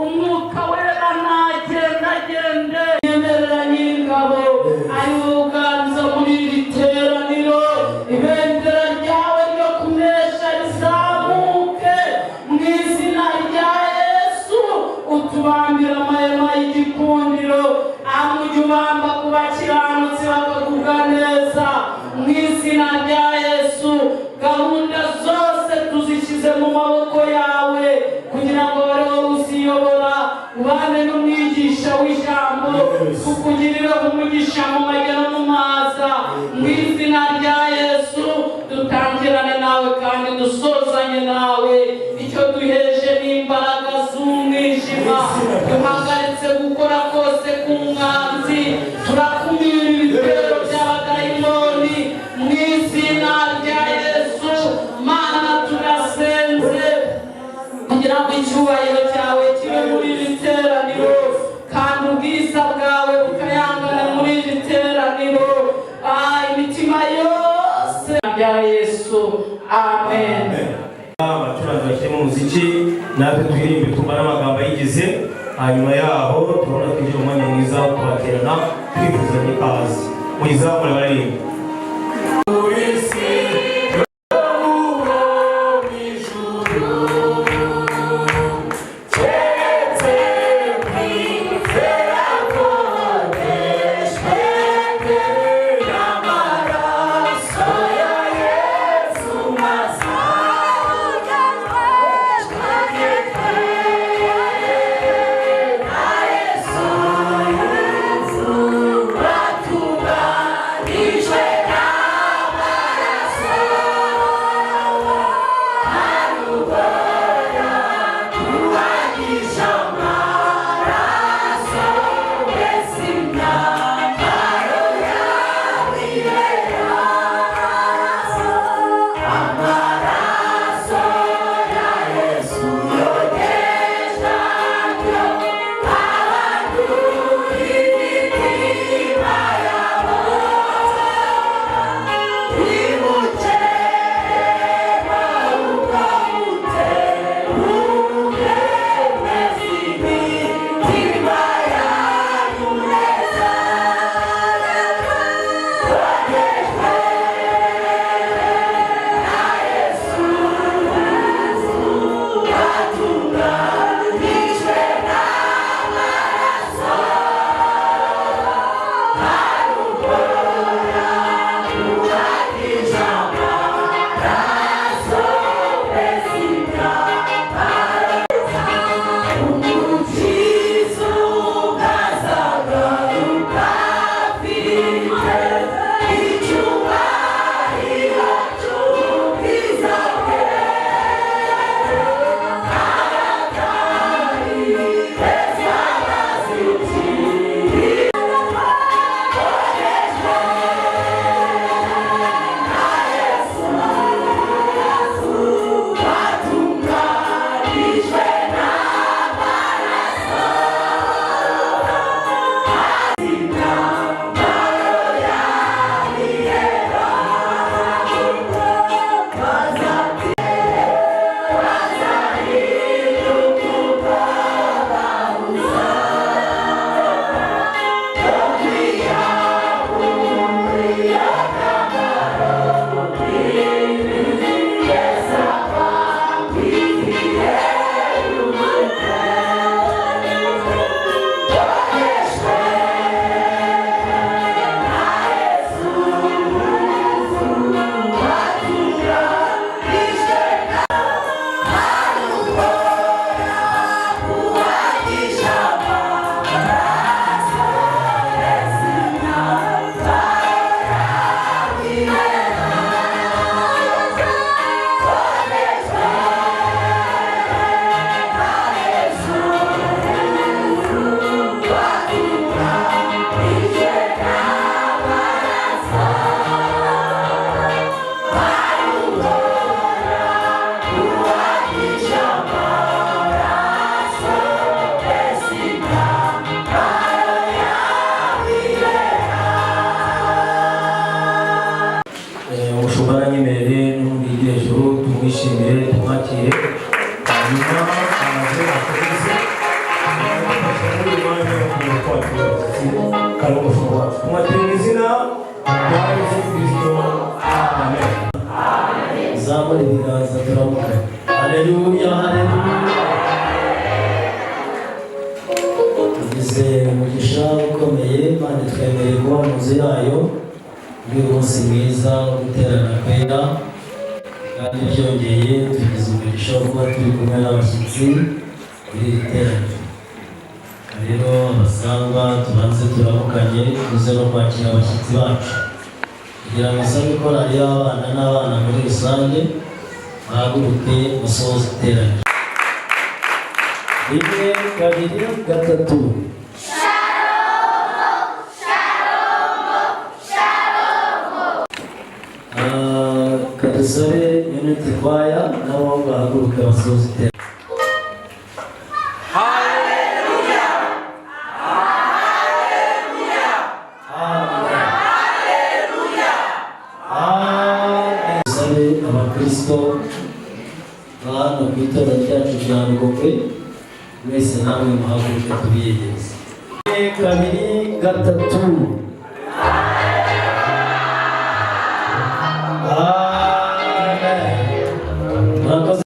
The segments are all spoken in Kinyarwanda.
umwuka wera nagendagende yemerera nyir'ingabo ari uganza muri iri teraniro. Ibendera ryawe ryo kunesha rizamuke mu izina rya Yesu. Utubambira amahema y'igikundiro, ujye ubamba ku bakiranutsi bakagubwa neza mu izina rya Yesu. Gahunda zose tuzishyize mu maboko yawe kugira ngo bariho uziyobora, ubane n'umwigisha w'ijambo, tukugirire umugisha mu majya no mu maza mu izina rya Yesu. Dutangirane nawe kandi dusozanye nawe. Icyo duheje n'imbaraga z'umwijima, duhagaritse gukora kose ku mwanzi, turakumira ibitero by'abadayimoni mu izina rya Yesu. Mana turasenze kugira ngo icyubahiro cyawe kibe muri iri teraniro kandi ubwiza bwawe bukayangana muri iri teraniro. Imitima yose ya Yesu. Amen. Abacuranzi bashyiremo umuziki natwe turirimbe tumara amagambo ayigize, hanyuma yaho turabona twinjira umwanya mwiza wo kubaterana twifuzanye ikaze. Muyizamure baririmbe. Each way. kandi n'umushumba wacu tumwakire mu izina rya Yesu Kristo amen. Zamura ibiganza turamuka. Haleluya, haleluya. Tugize umugisha ukomeye, Imana twemereye kuba mu nzu yayo muri uyu munsi mwiza wo guterana kwera, kandi byongeye tugize umugisha wo kuba turi kumwe n'abashyitsi muri iri teraniro. Rero abasangwa tubanze turamukanye, tuze no kwakira abashyitsi bacu kugira ngo sabe korali y'abana n'abana muri rusange bahaguruke musoze iteraniro. 1, 2, 3. Kadusabe Unity Choir nabo bahaguruke basoze iteraniro. Abakristo hano ku itorero ryacu rya Rugogwe mwese namwe muhaguruke tubiyegereze. 2, 3. Murakoze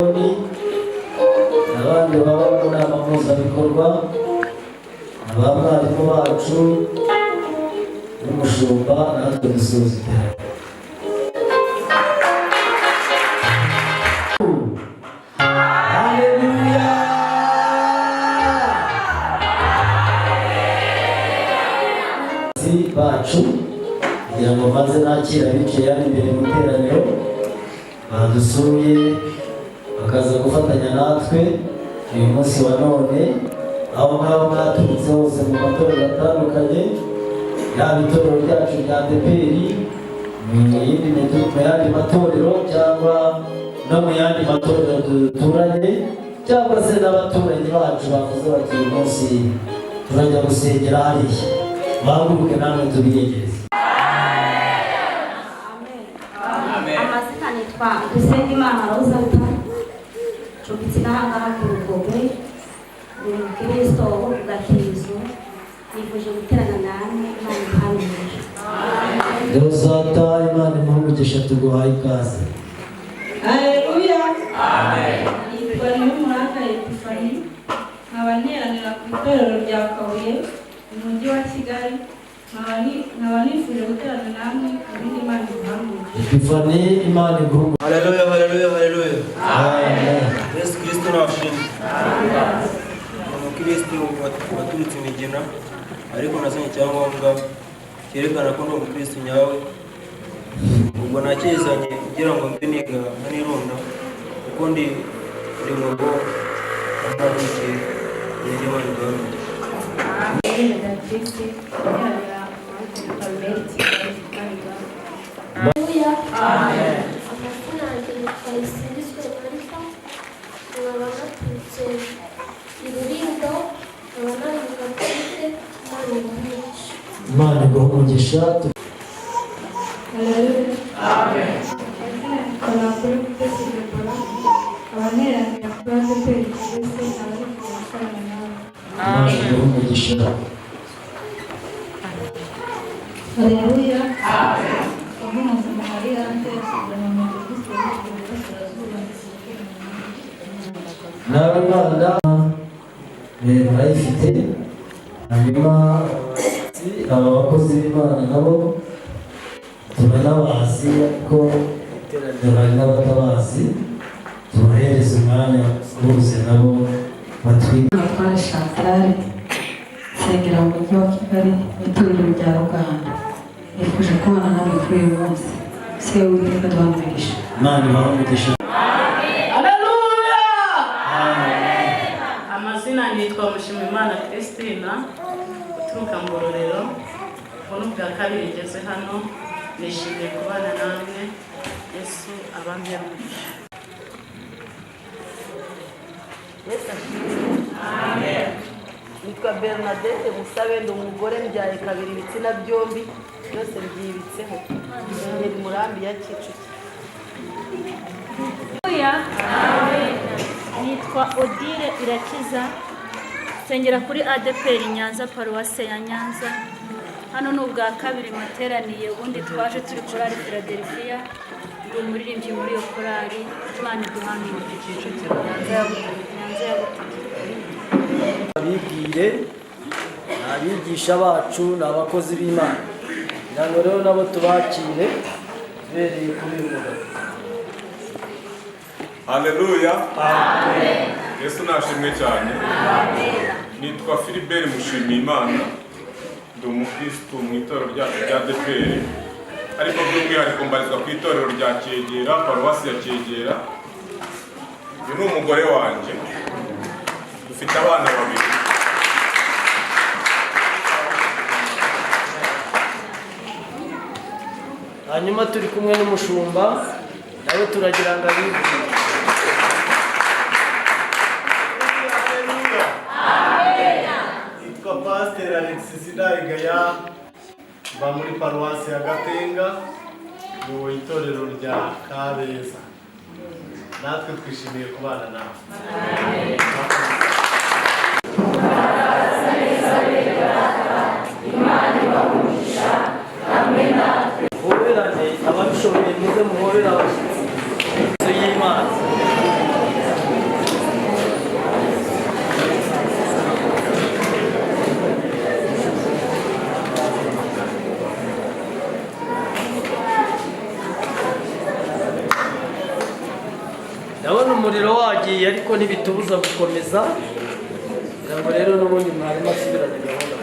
abandi baba mu nama mpuzabikorwa, abarimu bacu n'umushumba, natwe dusoza iteraniro. Bacu kugira ngo maze nakira bicaye hano imbere mu iteraniro badusuye bakaza gufatanya natwe uyu munsi wa none, aho ngaho mwaturutse hose mu matorero atandukanye, yaba itorero ryacu rya ADEPR, mu yandi matorero cyangwa no mu yandi matorero duturanye, cyangwa se n'abaturanyi bacu bavuze bati uyu munsi turajya gusengera hariya. Bahaguruke namwe tubiyegereze. Amazina nitwa Dusengimana Rozata, ncumbitse n'ahangaha ku Rugogwe, ni umukristo wo ku Gakirizo, nifuje guterana namwe, Imana imuhamije. Rozata, Imana imuhamije, tuguhaye ikaze. Haleluya. Amen. Nitwa Nyumuranga Epifani, nkaba nteranira ku itorero rya Kabuye mu mujyi wa Kigali, nkaba nifuje guterana namwe kandi Imana imuhamije. Epifani, Imana iguhamije. Haleluya, haleluya, haleluya. Amen. Yesu Kristo nashimwe. Umukristo waturutse imigina ariko nazanye icyangombwa cyerekana ko ndi umukristo nyawe. Ubwo nakizanye kugira ngo mbe niga nirunda kuko ndi mu rugo ntabike yindi Imana imuhamije. Haleluya. Amen. Amazina yanjye yitwa Isingizwe Marita, nkaba naturutse i Rulindo, nkaba nariga kwiga Imana iguhamije. Haleluya. Amen. Nkaba kuri Mutesi Deborah, nkaba nteranira ku ADEPR twese, nkaba nifuje gukorana nawe. Imana iguhamije. Haleluya. Amen. Umuntu Maria Antesibona mu Kristo y'Iburasirazuba. Nawe Rwanda murayifite, hanyuma aba bakozi b'Imana nabo turanabazi ko iteraniro hari n'abatabazi, tubahereza umwanya bose nabo batwite. Natwara Chantal, nsengera mu mujyi wa Kigali mu itorero rya Ruganda. Nifuje kubana namwe kuri uyu munsi. Se Uwiteka duhamugisha. Imana ibahamugisha. Haleluya. Amazina nitwa Mushimimana Christina, uturuka mu Ngororero, ubu bwa kabiri ngeze hano, nishimiye kubana namwe. Yesu abambye umugisha. Amen. Nitwa Bernadette Musabe, ndi umugore mbyaye kabiri ibitsina byombi byose byibitseho. Ngeri Murambi ya Kicukiro. Amen. Nitwa Odile Irakiza, nsengera kuri ADEPR Nyanza, paruwase ya Nyanza. hano ni ubwa kabiri materaniye, ubundi twaje turi korali Philadelphia, ndi umuririmbyi muri iyo korali. Imana iduhanure. Nyanza ya Butare. abibwire ni abigisha bacu, ni abakozi b'Imana, kugira ngo rero nabo tubakire bereye kuri uyu mugabo. Haleluya. Amen. Yesu nashimwe cyane. Amen. Nitwa Philibert Mushimiyimana, ndi umukristo mu itorero ryacu rya ADEPR, ariko by'umwihariko mbarizwa ku itorero rya Cyegera, paruwasi ya Cyegera. Uyu ni umugore wanjye, dufite abana babiri. Hanyuma turi kumwe n'umushumba, nawe turagira ngo abibwire. Nitwa Pasiteri Alexis Sidayigaya, mba muri paruwasi ya Gatenga, mu itorero rya Kabeza. Natwe twishimiye kubana nawe. Muhoberane ababishoboye, muze muhobere abashyitsi inzu y'Imana. Ndabona umuriro wagiye ariko ntibitubuza gukomeza, kugira ngo rero n'ubundi mwarimu asubirane gahunda.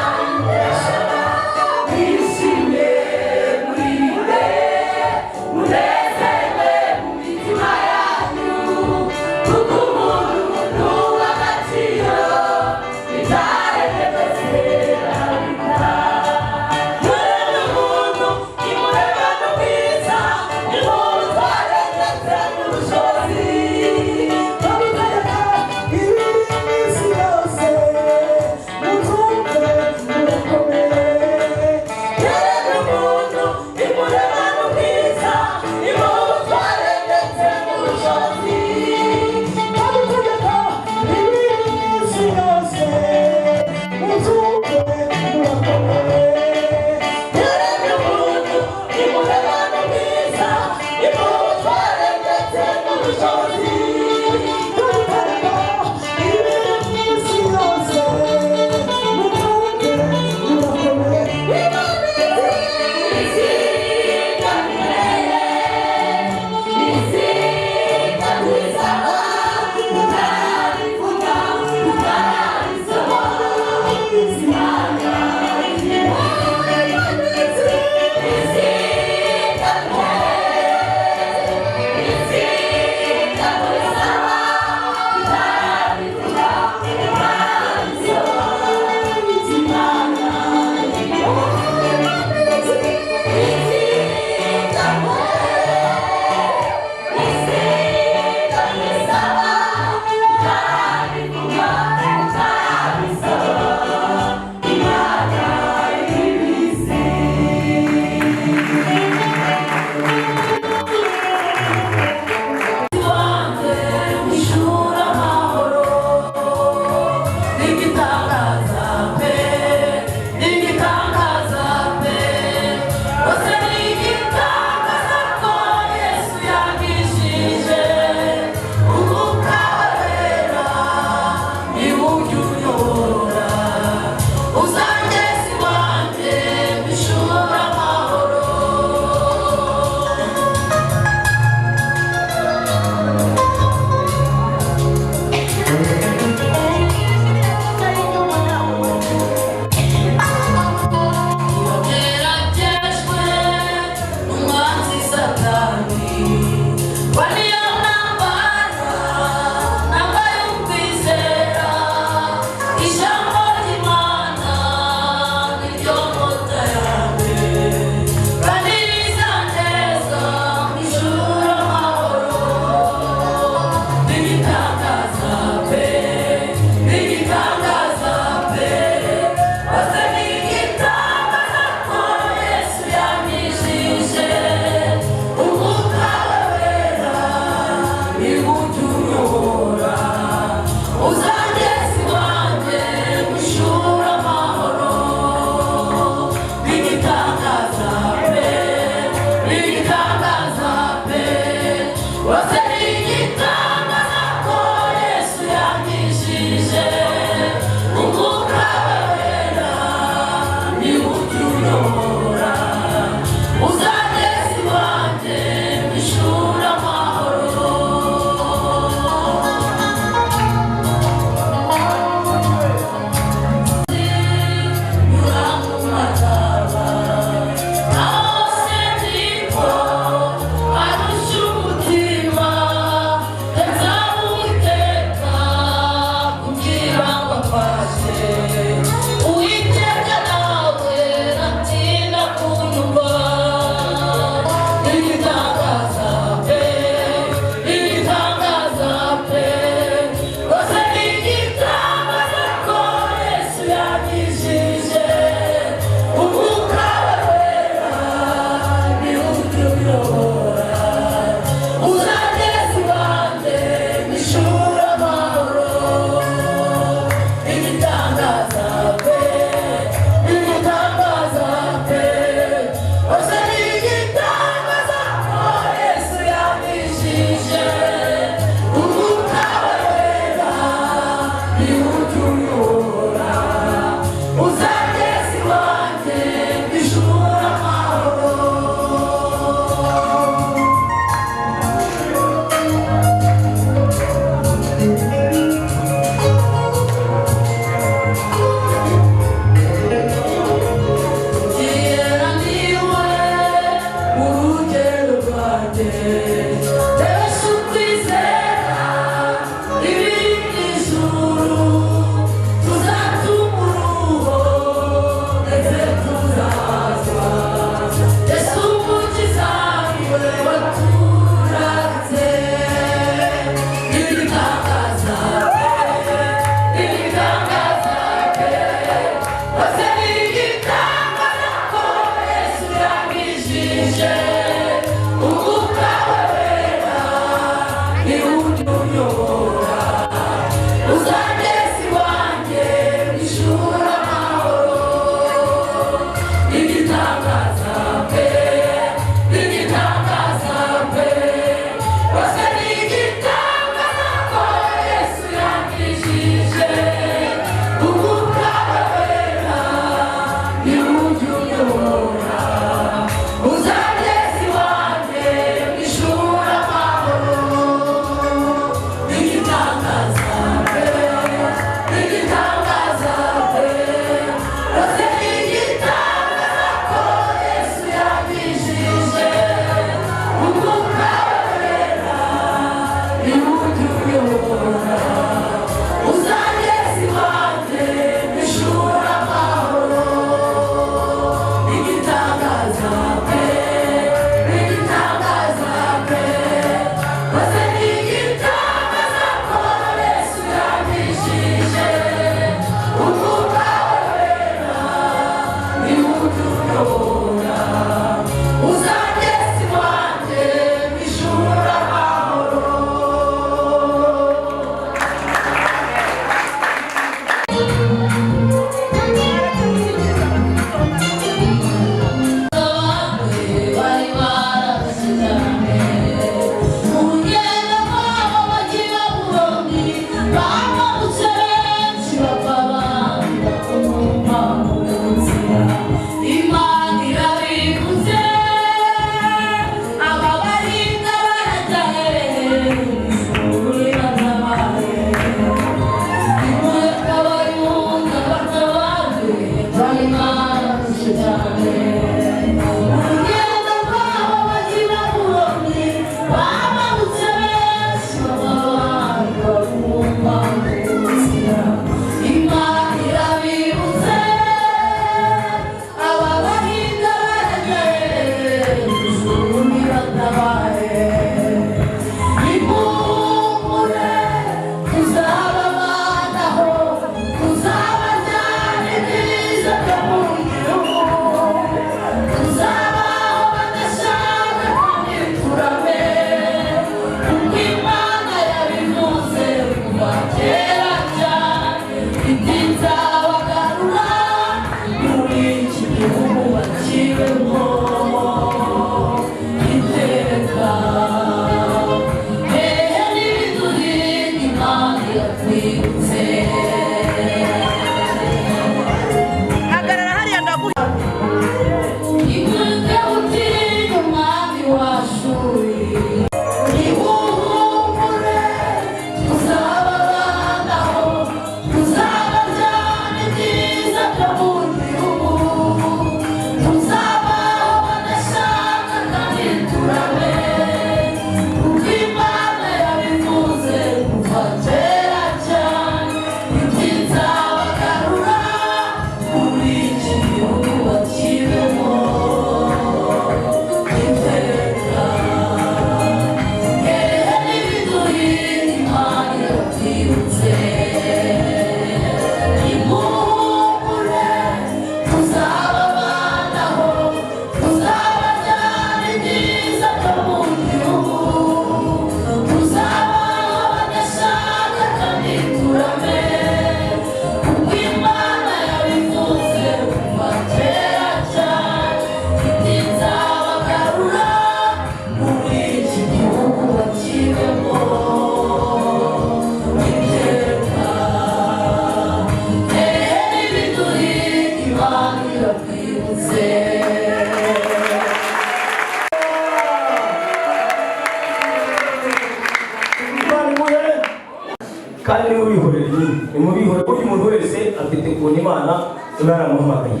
kandi n'ubihorera nimubihorere buri muntu wese afite ukuntu Imana iba yaramuhamagaye.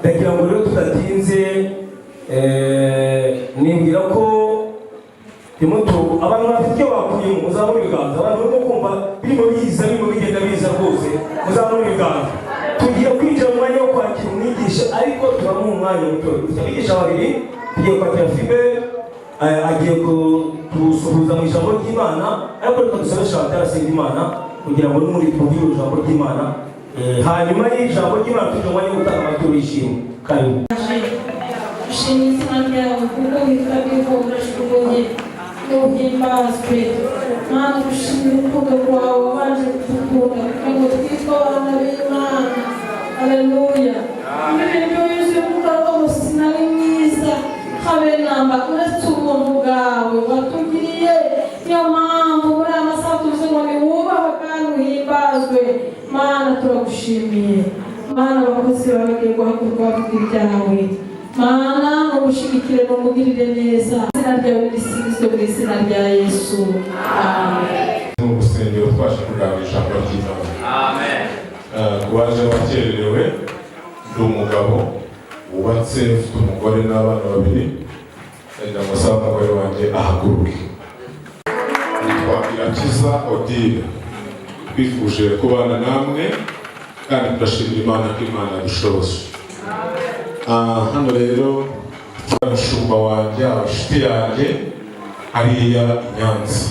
Ndagira ngo rero tudatinze nibwira ko Timoto abantu bafite icyo bakuyemo muzamura ibiganza, abantu barimo kumva birimo biza birimo bigenda biza rwose muzamura ibiganza. Tugiye kwinjira mu mwanya wo kwakira umwigisha, ariko turamuha umwanya muto. Dufite abigisha babiri, tugiye kwakira Fibe agiye kudusuhuza mu ijambo ry'Imana, ariko reka dusabe Chantal asenga Imana kugira ngo n'umuri twumvire ijambo ry'Imana. Hanyuma y'ijambo ry'Imana tujye mu mwanya wo gutanga amaturo y'ishimwe. Karibu. Ushimye izina ryawe kuko witwa bihora ushoboye n'uhimbazwe. Mana dushimira urukundo rwawe waje kudukunda kugira ngo twitwe abana b'Imana. Haleluya. Imirimo yuzuye umwuka wose sinari mwiza habe namba uretse ubuntu bwawe watugiriye. Niyo mpamvu muri aya masaha tuvuze ngo niwubahwe kandi uhimbazwe. Mana turagushimiye. Mana abakozi bawe bagiye guhaguruka bavuga ibyawe. Mana ubushigikire n'umugirire neza. Izina ryawe risinzwe mu izina rya Yesu. Amen. Mu rusengero twaje kuganira ijambo ry'Imana. Amen. Kubaje bakererewe, ndi umugabo wubatse ufite umugore n'abana babiri. Ndagira ngo sabe umugore wanjye ahaguruke. Nitwa Irakiza Odile. Twifuje kubana namwe kandi turashimira Imana ko Imana yadushoboje. Hano rero umushumba wanjye abashuti yanjye hariya i Nyanza.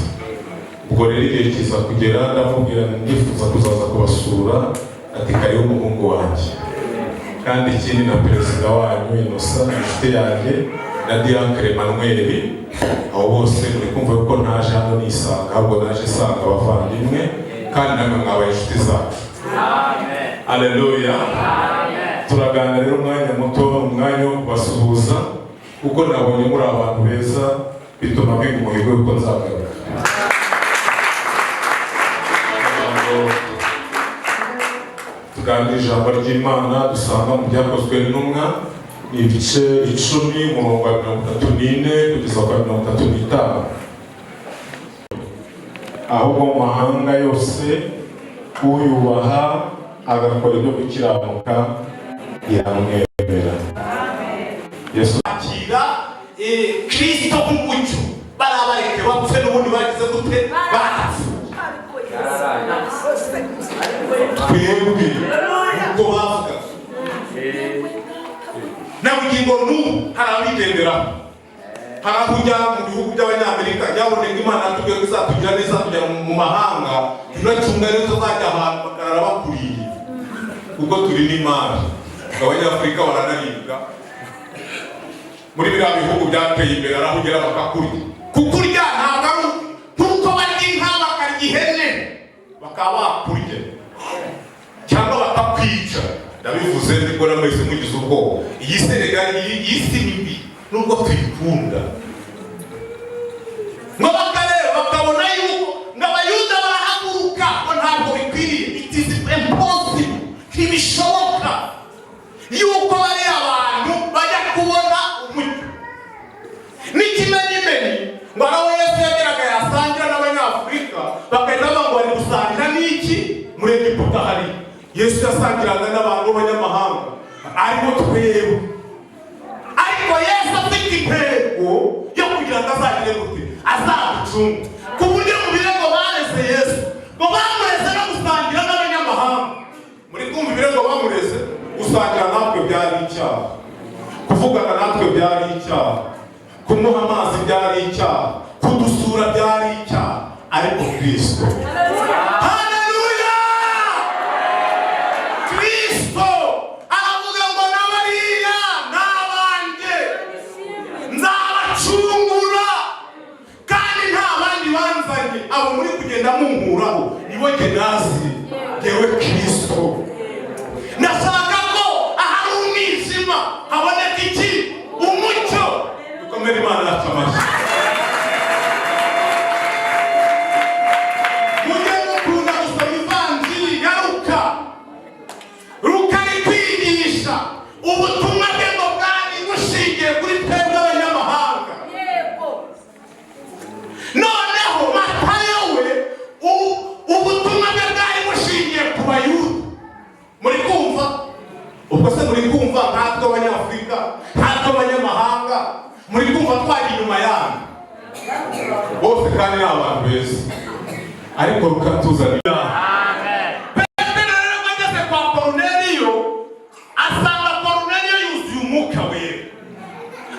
Ubwo rero igihe kiza kugera ndamubwira ndifuza kuzaza kubasura, ati kariho umuhungu wanjye. Kandi ikindi na perezida wanyu Innocent inshuti yanjye na Diacre Emmanuel, abo bose muri kumva ko ntaje hano nisanga, ahubwo naje isanga abavandimwe kandi namwe mwabaye inshuti zacu. Amen. Haleluya. Turaganira rero umwanya muto, umwanya wo kubasuhuza kuko nabonye muri abantu beza, bituma mbiga umuhigo yuko nzagaruka. Tuganira ijambo ry'Imana dusanga mu byakozwe n'intumwa, ni ibice 10 umurongo wa 34 kugeza kwa 35. Ahubwo mu mahanga yose uyubaha agakora ibyo gukiranuka iramwemera. Yesu akira Kristo nk'umucyo, barabareke bapfe n'ubundi bagize gute bapfe. Twebwe ubwo bavuga na bugingo n'ubu hari abigenderaho, hari aho ujya mu bihugu by'Abanyamerika yaboneka Imana yatubwiye ko izatugira neza kujya mu mahanga, tunacunga neza tuzajya ahantu bakarara bakuriye kuko turi n'Imana. Abanyafurika baranaribwa muri biriya bihugu byateye imbere, araho ugera bakakurya. Kukurya ntabwo ari nk'uko barya inka bakarya ihene bakaba bakurya cyangwa bakakwica. Ndabivuze niko na mwese mugize ubwoba. Iyi Senegal iyi si mbi nubwo tuyikunda, ngo bakareba bakabona yuko ng'Abayuda barahaguruka ngo ntabwo bikwiriye. It is impossible, ntibishoboka yuko bari abantu bajya kubona umucyo n'ikimenyimenyi. Ngo aho Yesu yageraga yasangira n'Abanyafurika bakahita bavuga ngo ari gusangira n'iki muri Egiputa. Hari Yesu yasangiraga n'abantu b'abanyamahanga ariko twebwe, ariko Yesu afite intego yo kugira ngo azagire gute azaducunga, ku buryo mu birego bareze Yesu ngo bamureze no gusangira n'abanyamahanga. Muri kumva ibirego bamureze, gusangira natwe byari icyaha, kuvugana natwe byari icyaha, kumuha amazi byari icyaha, kudusura byari icyaha, ariko Kristo, haleluya, Kristo aravuga ngo n'abariya n'abanjye nzabacungura kandi nta bandi banzanye. Abo muri kugenda munkuraho nibo jye nazi, jyewe Kristo. Ndashaka ko ahari umwijima haboneka iki? Umucyo. Dukomere Imana yacu amashyi. Mujye mukunda gusoma ivanjiri ya Luka. Luka ari kwigisha ubutumwa bwe ngo bwari bushingiye kuri twebwe abanyamahanga. Noneho Matayo we ubutumwa kandi ni abantu beza ariko rukatuzanira. Petero rero ageze kwa Koruneliyo asanga Koruneliyo yuzuye umwuka wera,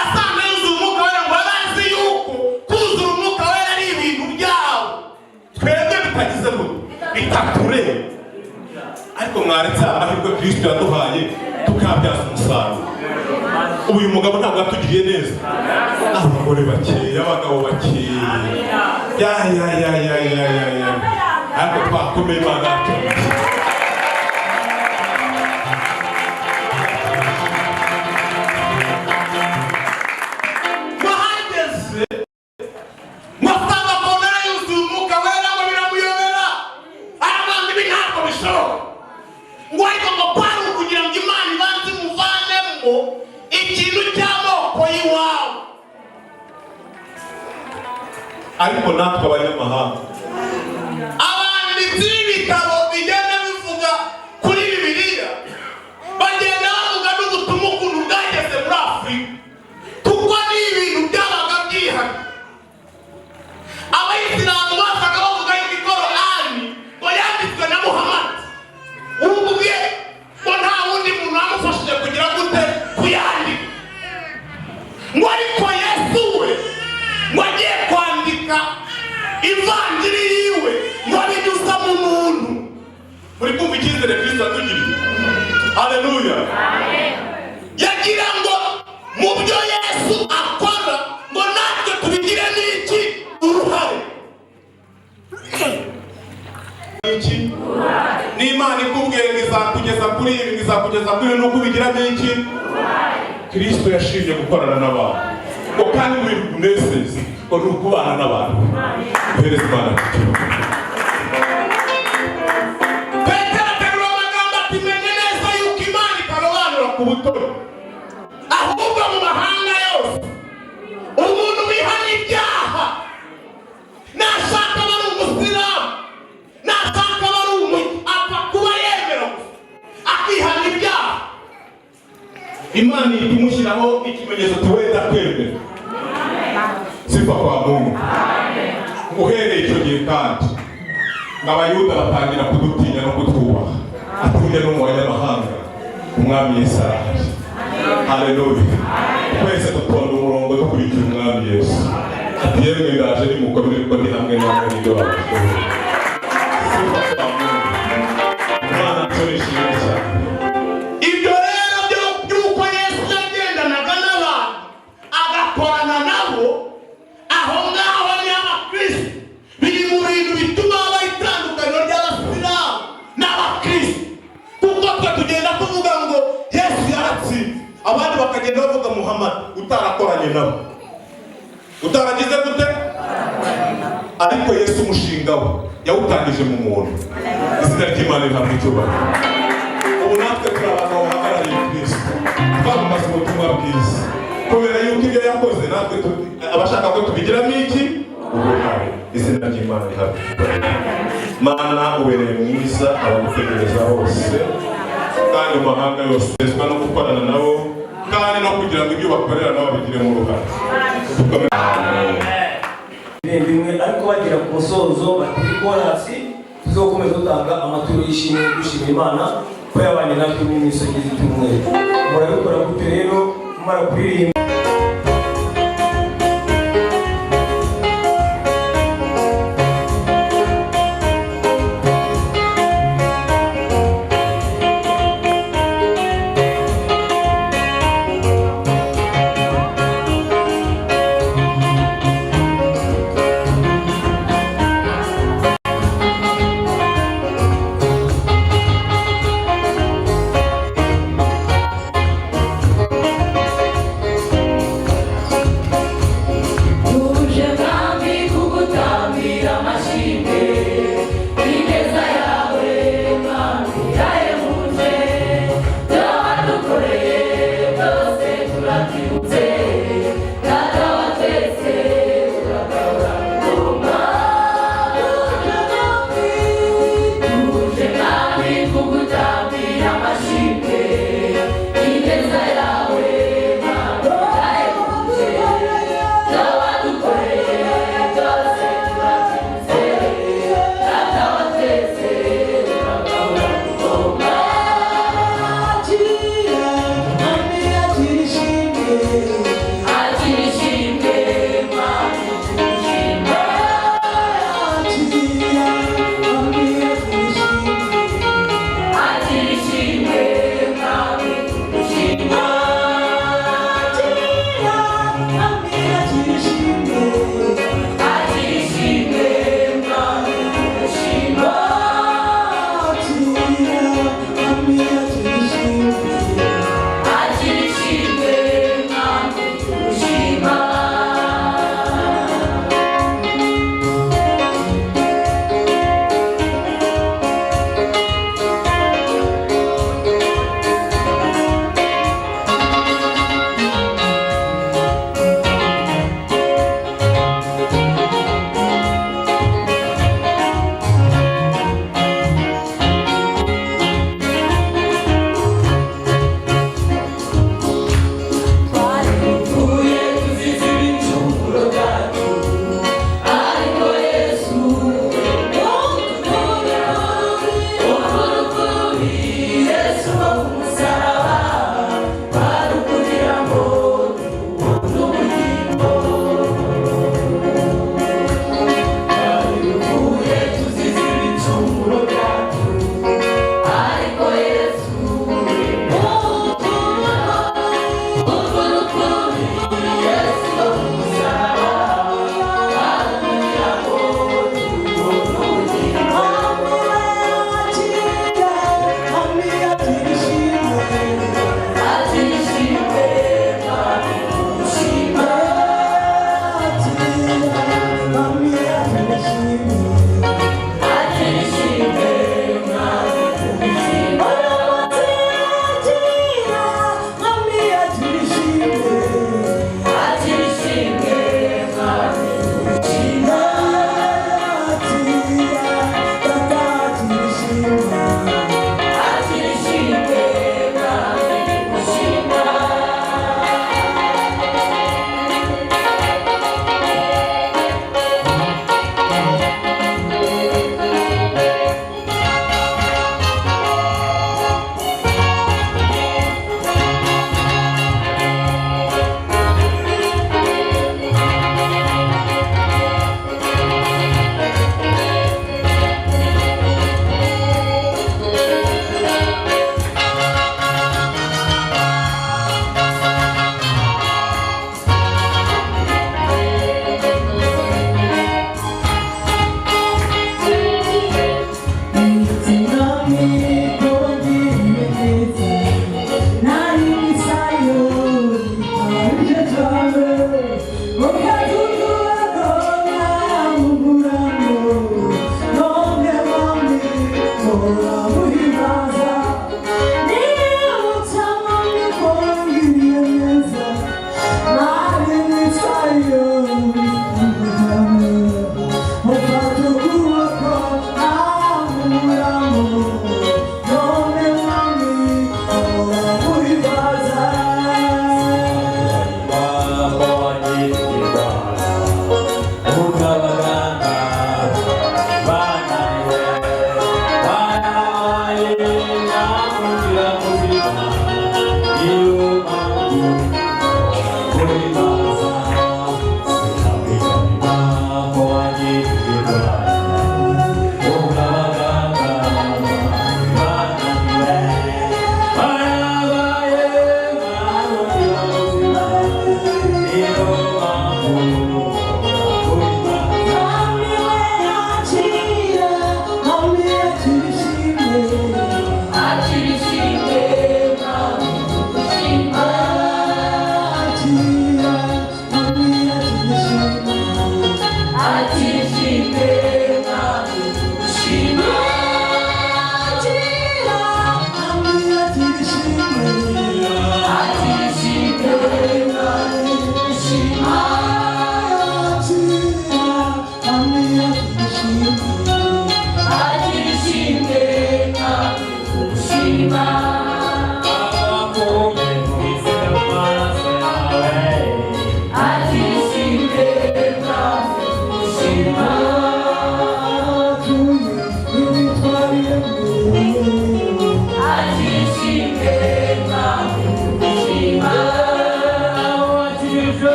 asanga yuzuye umwuka wera ngo abazi yuko kuzura umwuka wera ari ibintu byabo twebwe bitagize ngo bitatureba, ariko mwaretse amahirwe Kristo yaduhaye tukabyaza umusaruro. Uyu mugabo ntabwo yatugiriye neza, abagore bakeya, abagabo bakeya, ariko twakomeye Imana yacu. Mwahageze mwasanga Koruneliyo yuzuye umwuka wera ngo biramuyobera, aravuga ibi ntabwo bishoboka, ngo ariko ngo kwari ukugira ngo Imana ibanze imuvanemo ikintu cy'amoko y'iwabo. Ariko natwe abanyamahanga, abanditsi b'ibitabo bigenda bivuga kuri Bibiliya bagenda bavuga n'ubutumwa ukuntu bwageze muri Afurika, kuko ni ibintu byabaga byihariye. Abayisilamu basaga bavuga yuko Korani ngo yanditswe na Muhammad ubwe, ngo nta wundi muntu wamufashije kugira gute kuyandika, ngo ariko Yesu we ngo agiye kwandika ivanjiri yiwe ngo abinyuza mu muntu. Muri kumva icyizere Kristo atugiriye? Haleluya! Yagira ngo mu byo Yesu akora ngo natwe tubigire n'iki uruhare. Iki n'Imana ikubwiye ngo izakugeza kuri ibi, izakugeza kuri ibi, nuko ubigira n'iki Kristo yashimye gukorana n'abantu, ngo kandi mu bintu binezeza ngo ni ukubana n'abantu. Uhereza Imana icyubahiro. Petero aterura amagambo ati menye neza yuko Imana itarobanura ku butoni, ahubwo mu mahanga yose umuntu wihana ibyaha, nashaka aba ari umusilamu, nashaka aba ari apfa kuba yemera akihana ibyaha, Imana ihita imushyiraho ikimenyetso tuwenda kwemera. Sifa kwa Mungu. Uhereye icyo gihe kandi n'abayuda batangira kudutinya no kutwubaha, atuye no mu banyamahanga umwami Yesu araje. Haleluya! Twese dutonda umurongo dukurikira umwami Yesu. Ati yemwe ndaje nimukomere ko ndi hamwe namwe n'ibyo babashoboye. Sifa kwa Mungu. Imana turishimye cyane. Ibyo rero by'uko Yesu yagendanaga n'abantu agakorana nabo, aho ngaho ni abakristo, biri mu bintu bituma habaho itandukaniro ry'abasilamu n'abakristo, kuko twe tugenda tuvuga ngo Yesu yaratsinze, abandi bakagenda bavuga Muhammad utarakoranye nabo, utaragize gute, ariko Yesu umushinga we yawutangije mu muntu. Izina ry'Imana rihabwa icyubahiro. Ubu natwe turi abantu bahagarariye Kristo, twamamaza ubutumwa bwiza, kubera yuko ibyo yakoze natwe abashaka ko tubigiramo iki uruhare. Izina ry'Imana rihabwa icyubahiro. Mana ubereye mwiza, abagutegereza bose kandi mu mahanga yose bezwa no gukorana nabo, kandi no kugira ngo ibyo bakorera nabo bigiremo uruhare. bimwe ariko bagera ku musozo batiri korasi, tuzokomeza dutanga amaturo y'ishimwe dushima Imana ko yabanye natwe mu misozi z'icyumweru. Murabikora gute rero mumara kuririmba Atishime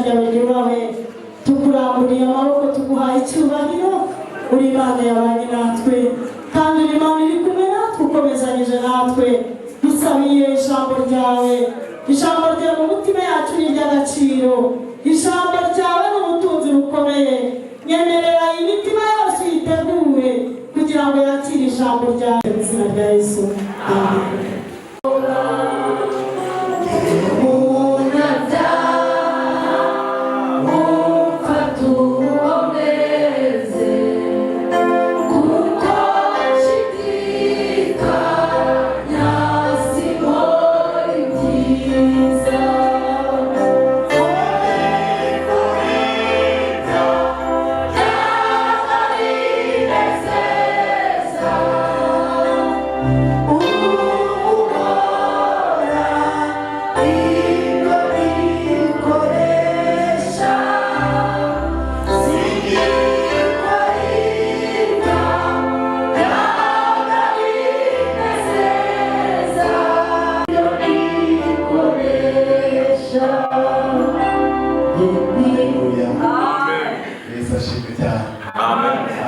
ryawe ryubahwe tukuramburiye amaboko tuguhaye icyubahiro uri Imana yabanye natwe kandi uri Imana iri kumwe natwe ukomezanyije natwe dusabiye ijambo ryawe mu mutima yacu ni iry'agaciro ijambo ryawe ni ubutunzi bukomeye nyemerera imitima yose yitegure kugira ngo yakire ijambo ryawe mu izina rya Yesu amen.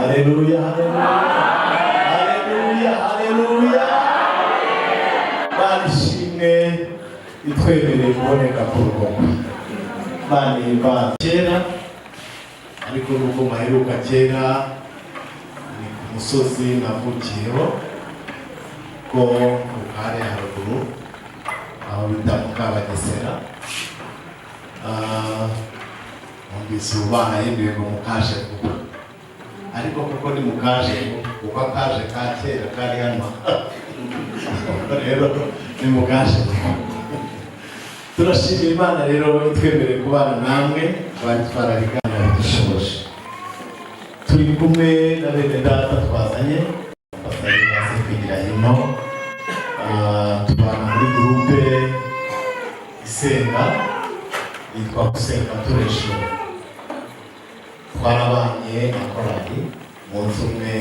Haleluya, haleluya, haleluya. Barishimwe itwemereye kuboneka ku rugombo. Bani kera ariko nubwo maheruka kera ni ku musozi navukiyeho ko ku kare haruguru aho bita mu Kabagesera. Numvise ubana yemewe ngo mukaje kuba ariko kuko ni mukaje kuko akaje ka kera kari hano rero ni mukaje. Turashimira Imana rero itwemereye kubana namwe bari twararigana dushoboje. Turi kumwe na bene data twazanye basari baze kwigira hino tubana muri groupe isenga yitwa gusenga turesho. Twarabanye na korali umunsi umwe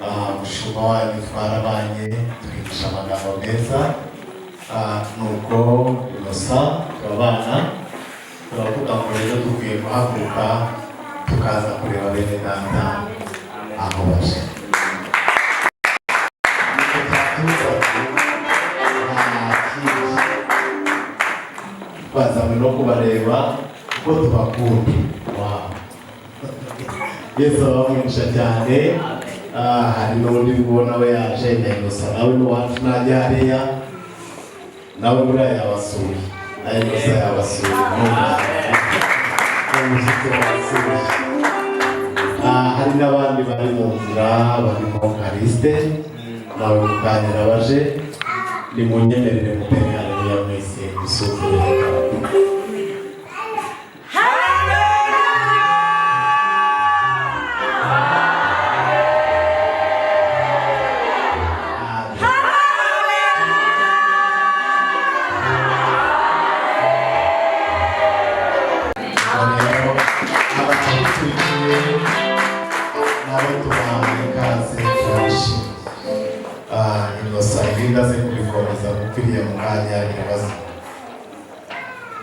umushumba wanyu twarabanye twigisha amagambo meza nuko inosa turabana turavuga ngo rero dukwiye guhaguruka tukaza kureba bene data aho baje. Twazanywe no kubareba kuko tubakunda. Yesu abamwigisha cyane. Hari n'undi ubona we yaje Inosa nawe n'uwacu najya hariya nawe buriya yabasuye na Inosa yabasuye hari n'abandi bari mu nzira barimo Kariste nawe mukanyira baje nimunyemerere mutene haleluya mwese dusuzure.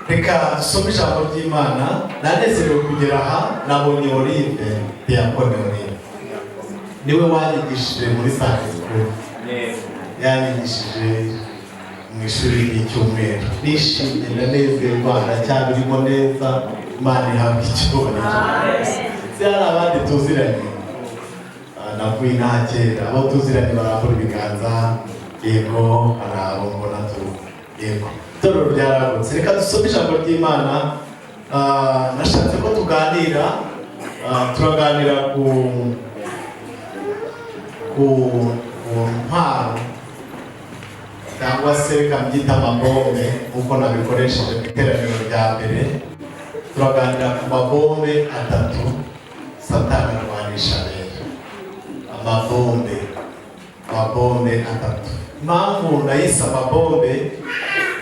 Reka dusome ijambo ry'Imana. Nanezerewe kugera aha nabonye Olive Diakone Olive niwe wanyigishije muri Sunday School, yanyigishije mu ishuri ry'icyumweru. Nishimye ndanezerwa ndacyabirimo neza. Imana ihabwe icyubahiro. Si hari abandi tuziranye navuye nta kera abo tuziranye barakora ibiganza yego hari abo mbona yego itorero ryaragutse. Reka dusome ijambo ry'Imana. Nashatse ko tuganira turaganira ku ntwaro cyangwa se bikabyita amabombe nk'uko nabikoresheje mu iteraniro rya mbere. Turaganira ku mabombe atatu Satani arwanisha rero. Amabombe atatu. Impamvu nayise amabombe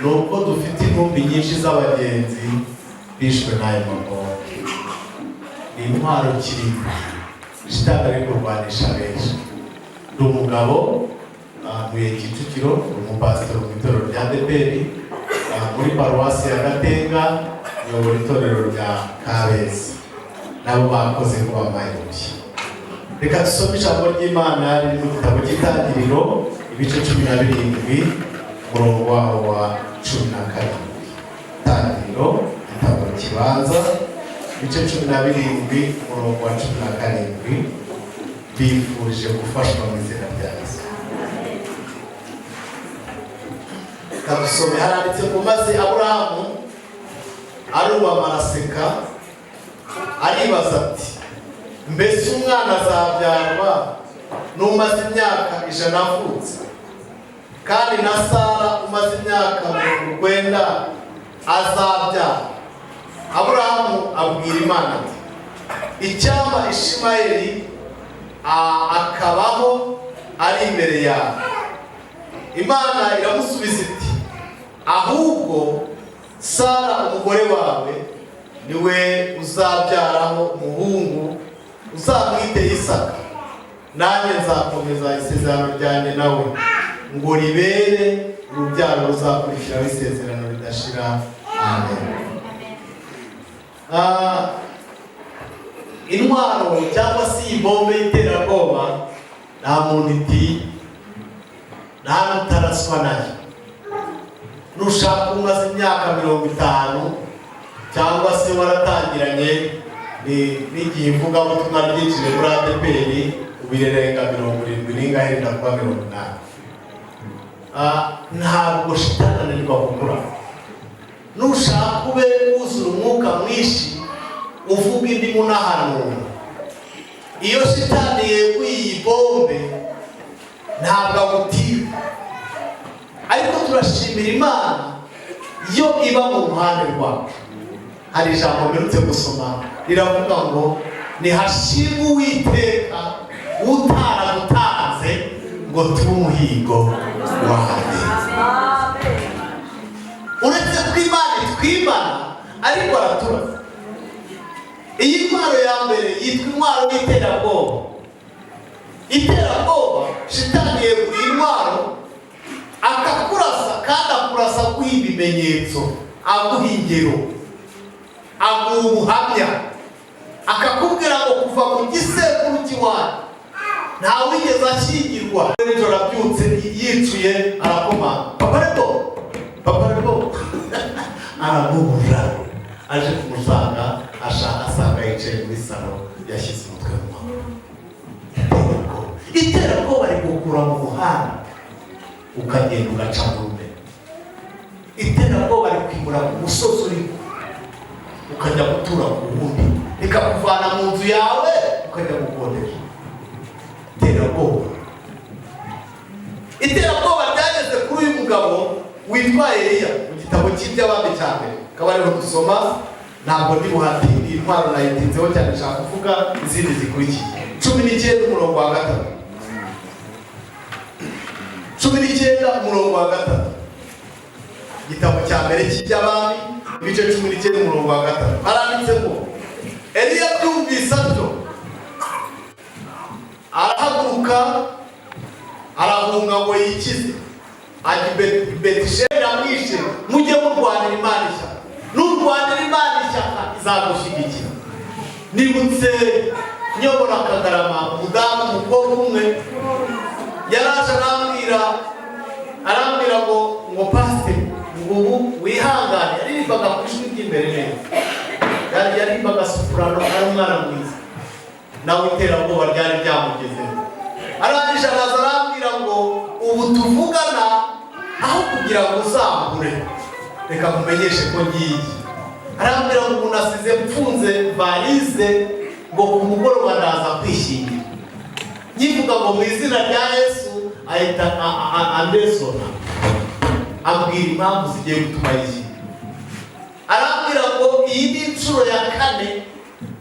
ni uko dufite intumbi nyinshi z'abagenzi bishwe n'ayo mabombe. Ni intwaro kirimba Satani ari kurwanisha benshi. Ni umugabo muri Kicukiro, umupasiteri mu itorero rya ADEPR muri paruwasi ya Gatenga uyobora itorero rya Kabeza nabo bakoze kuba mayobye. Reka dusome ijambo ry'Imana riri mu gitabo cy'Itangiriro ibice 17 umurongo waho wa 17. Itangiriro igitabo kibanza ibice 17 umurongo wa 17. Bifuje gufashwa mu izina rya Yesu. Kabusome haranditse ngo maze Aburahamu arubama araseka aribaza ati mbese umwana azabyarwa n'umaze imyaka 100 avutse kandi na Sara umaze imyaka 90 azabyara. Aburahamu abwira Imana ati icyampa Ishimayeli akabaho ari imbere yawe. Imana iramusubiza iti ahubwo Sara umugore wawe niwe uzabyaraho umuhungu uzamwite Isaka, nanjye nzakomeza isezerano ryanjye nawe ngo ribere urubyaro ruzakurikiraho isezerano ridashira. Amen. Intwaro cyangwa se ibombe y'iterabwoba nta muntu iti nta nutaraswa nayo. Nushaka umaze imyaka 50 cyangwa se waratangiranye n'igihe mvuga ubutumwa ryinjire muri ADPR ubirenga 70 n'ingahenda kuba 80. Ntabwo shitana nirwa gukura. Nushaka ube wuzura umwuka mwinshi uvuga indimu n'ahantu. Iyo shitani yeguye iyi bombe ntabwo agutira. Ariko turashimira Imana iyo iba mu ruhande rwacu. Hari ijambo mperutse gusoma riravuga ngo nihashimwe Uwiteka utaradutanze ngo tube umuhigo wawe. Uretse ko Imana itwimana ariko araturaza. Iyi ntwaro ya mbere yitwa intwaro y'iterabwoba. Iterabwoba shitani yeguye intwaro akakurasa kandi akurasa guha ibimenyetso, aguha ingero, aguha ubuhamya, akakubwira ngo kuva mu gisekuru cy'iwanyu nta wigeze ashyingirwa. Nijoro abyutse yicuye arakomanga papa rebo aramubura aje kumusanga asanga yicaye muri salo yashyize umutwe mu mama. Iterabwoba rigukura mu muhanda ukagenda ugaca mu rume. Iterabwoba rikwimura ku musozi uriko ukajya gutura ku wundi, rikakuvana mu nzu yawe ukajya gukodesha. Iterabwoba ryageze kuri uyu mugabo witwa Eliya mu gitabo cy'iby'abami cya mbere. Akaba ariho dusoma, ntabwo ndi buhatire intwaro nayitinzeho cyane, nshaka kuvuga izindi zikurikiye. 19 umurongo wa 3. 19 umurongo wa 3. Igitabo cya mbere cy'iby'abami ibice 19 umurongo wa 3. Haranditse ngo Eliya byumvise atyo arahaguruka arahunga ngo yikize ajya Betisheni amwishe. Mujye murwanira Imana ishyaka, nurwanira Imana ishyaka izagushyigikira. Nibutse nyobora Kagarama umudamu umukobwa umwe yaraje arambwira ngo pasiteri ngo ubu wihangane. Yaririmbaga ku ijwi ry'imbere neza, yaririmbaga soprano, ari umwana mwiza, nawe iterabwoba ryari ryamugezeho. Arangije araza arambwira ngo ubu tuvugana aho kugira ngo uzambure reka kumenyeshe ko ngiye. Arambwira ngo umuntu asize mfunze varize ngo ku mugoroba ndaza kwishingira. Nyivuga ngo mu izina rya Yesu ahita andesona ambwira impamvu zigiye gutuma yishyira. Arambwira ngo iyi ni inshuro ya 4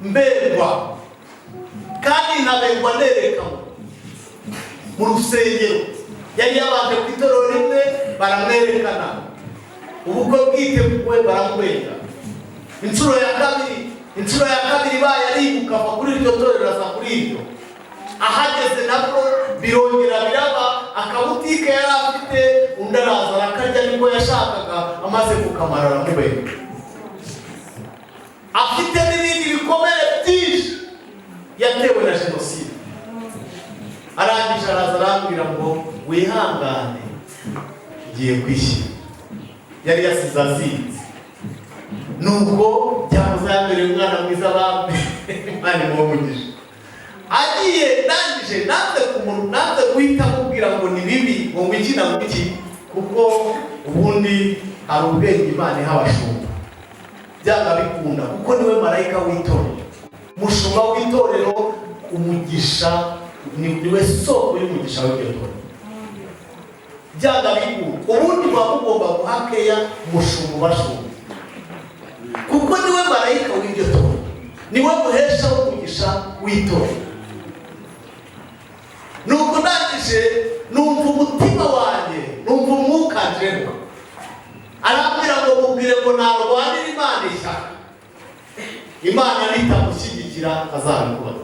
mberwa, kandi nkaberwa nerekanwa mu rusengero. Yari yabanje ku itorero rimwe baramwerekana, ubukwe bwiteguwe baramwereka. Inshuro ya kabiri bayaribuka ava kuri iryo torero aza kuri iryo. Ahageze nabwo birongera biraba, akabutike yari afite undi araza arakarya niko yashakaga, amaze kukamara aramubera. afite n'ibindi bikomere byinshi yatewe na jenoside. Arangije araza arambwira ngo wihangane ngiye kwishyira. Yari yasize azinze, nubwo byamuze yambereye umwana mwiza bambe Imana imuhumugisha. Agiye ndangije nanze guhita mubwira ngo ni bibi ngo ngwiki na ngwiki, kuko ubundi hari ubwenge Imana iha abashumba byanga bikunda, kuko niwe marayika w'itorero, mushumba w'itorero, umugisha niwe soko y'umugisha w'iryo torero. Byanga bikunda ubundi muba mugomba guhakeya mushumba ubashumba, kuko niwe marayika w'iryo torero, niwe muhesha w'umugisha w'itorero. Nuko ndangije numva umutima wanjye, numva umwuka njemo arambwira ngo mubwire ngo narwanira Imana ishyaka, Imana nitamushyigikira azabikora.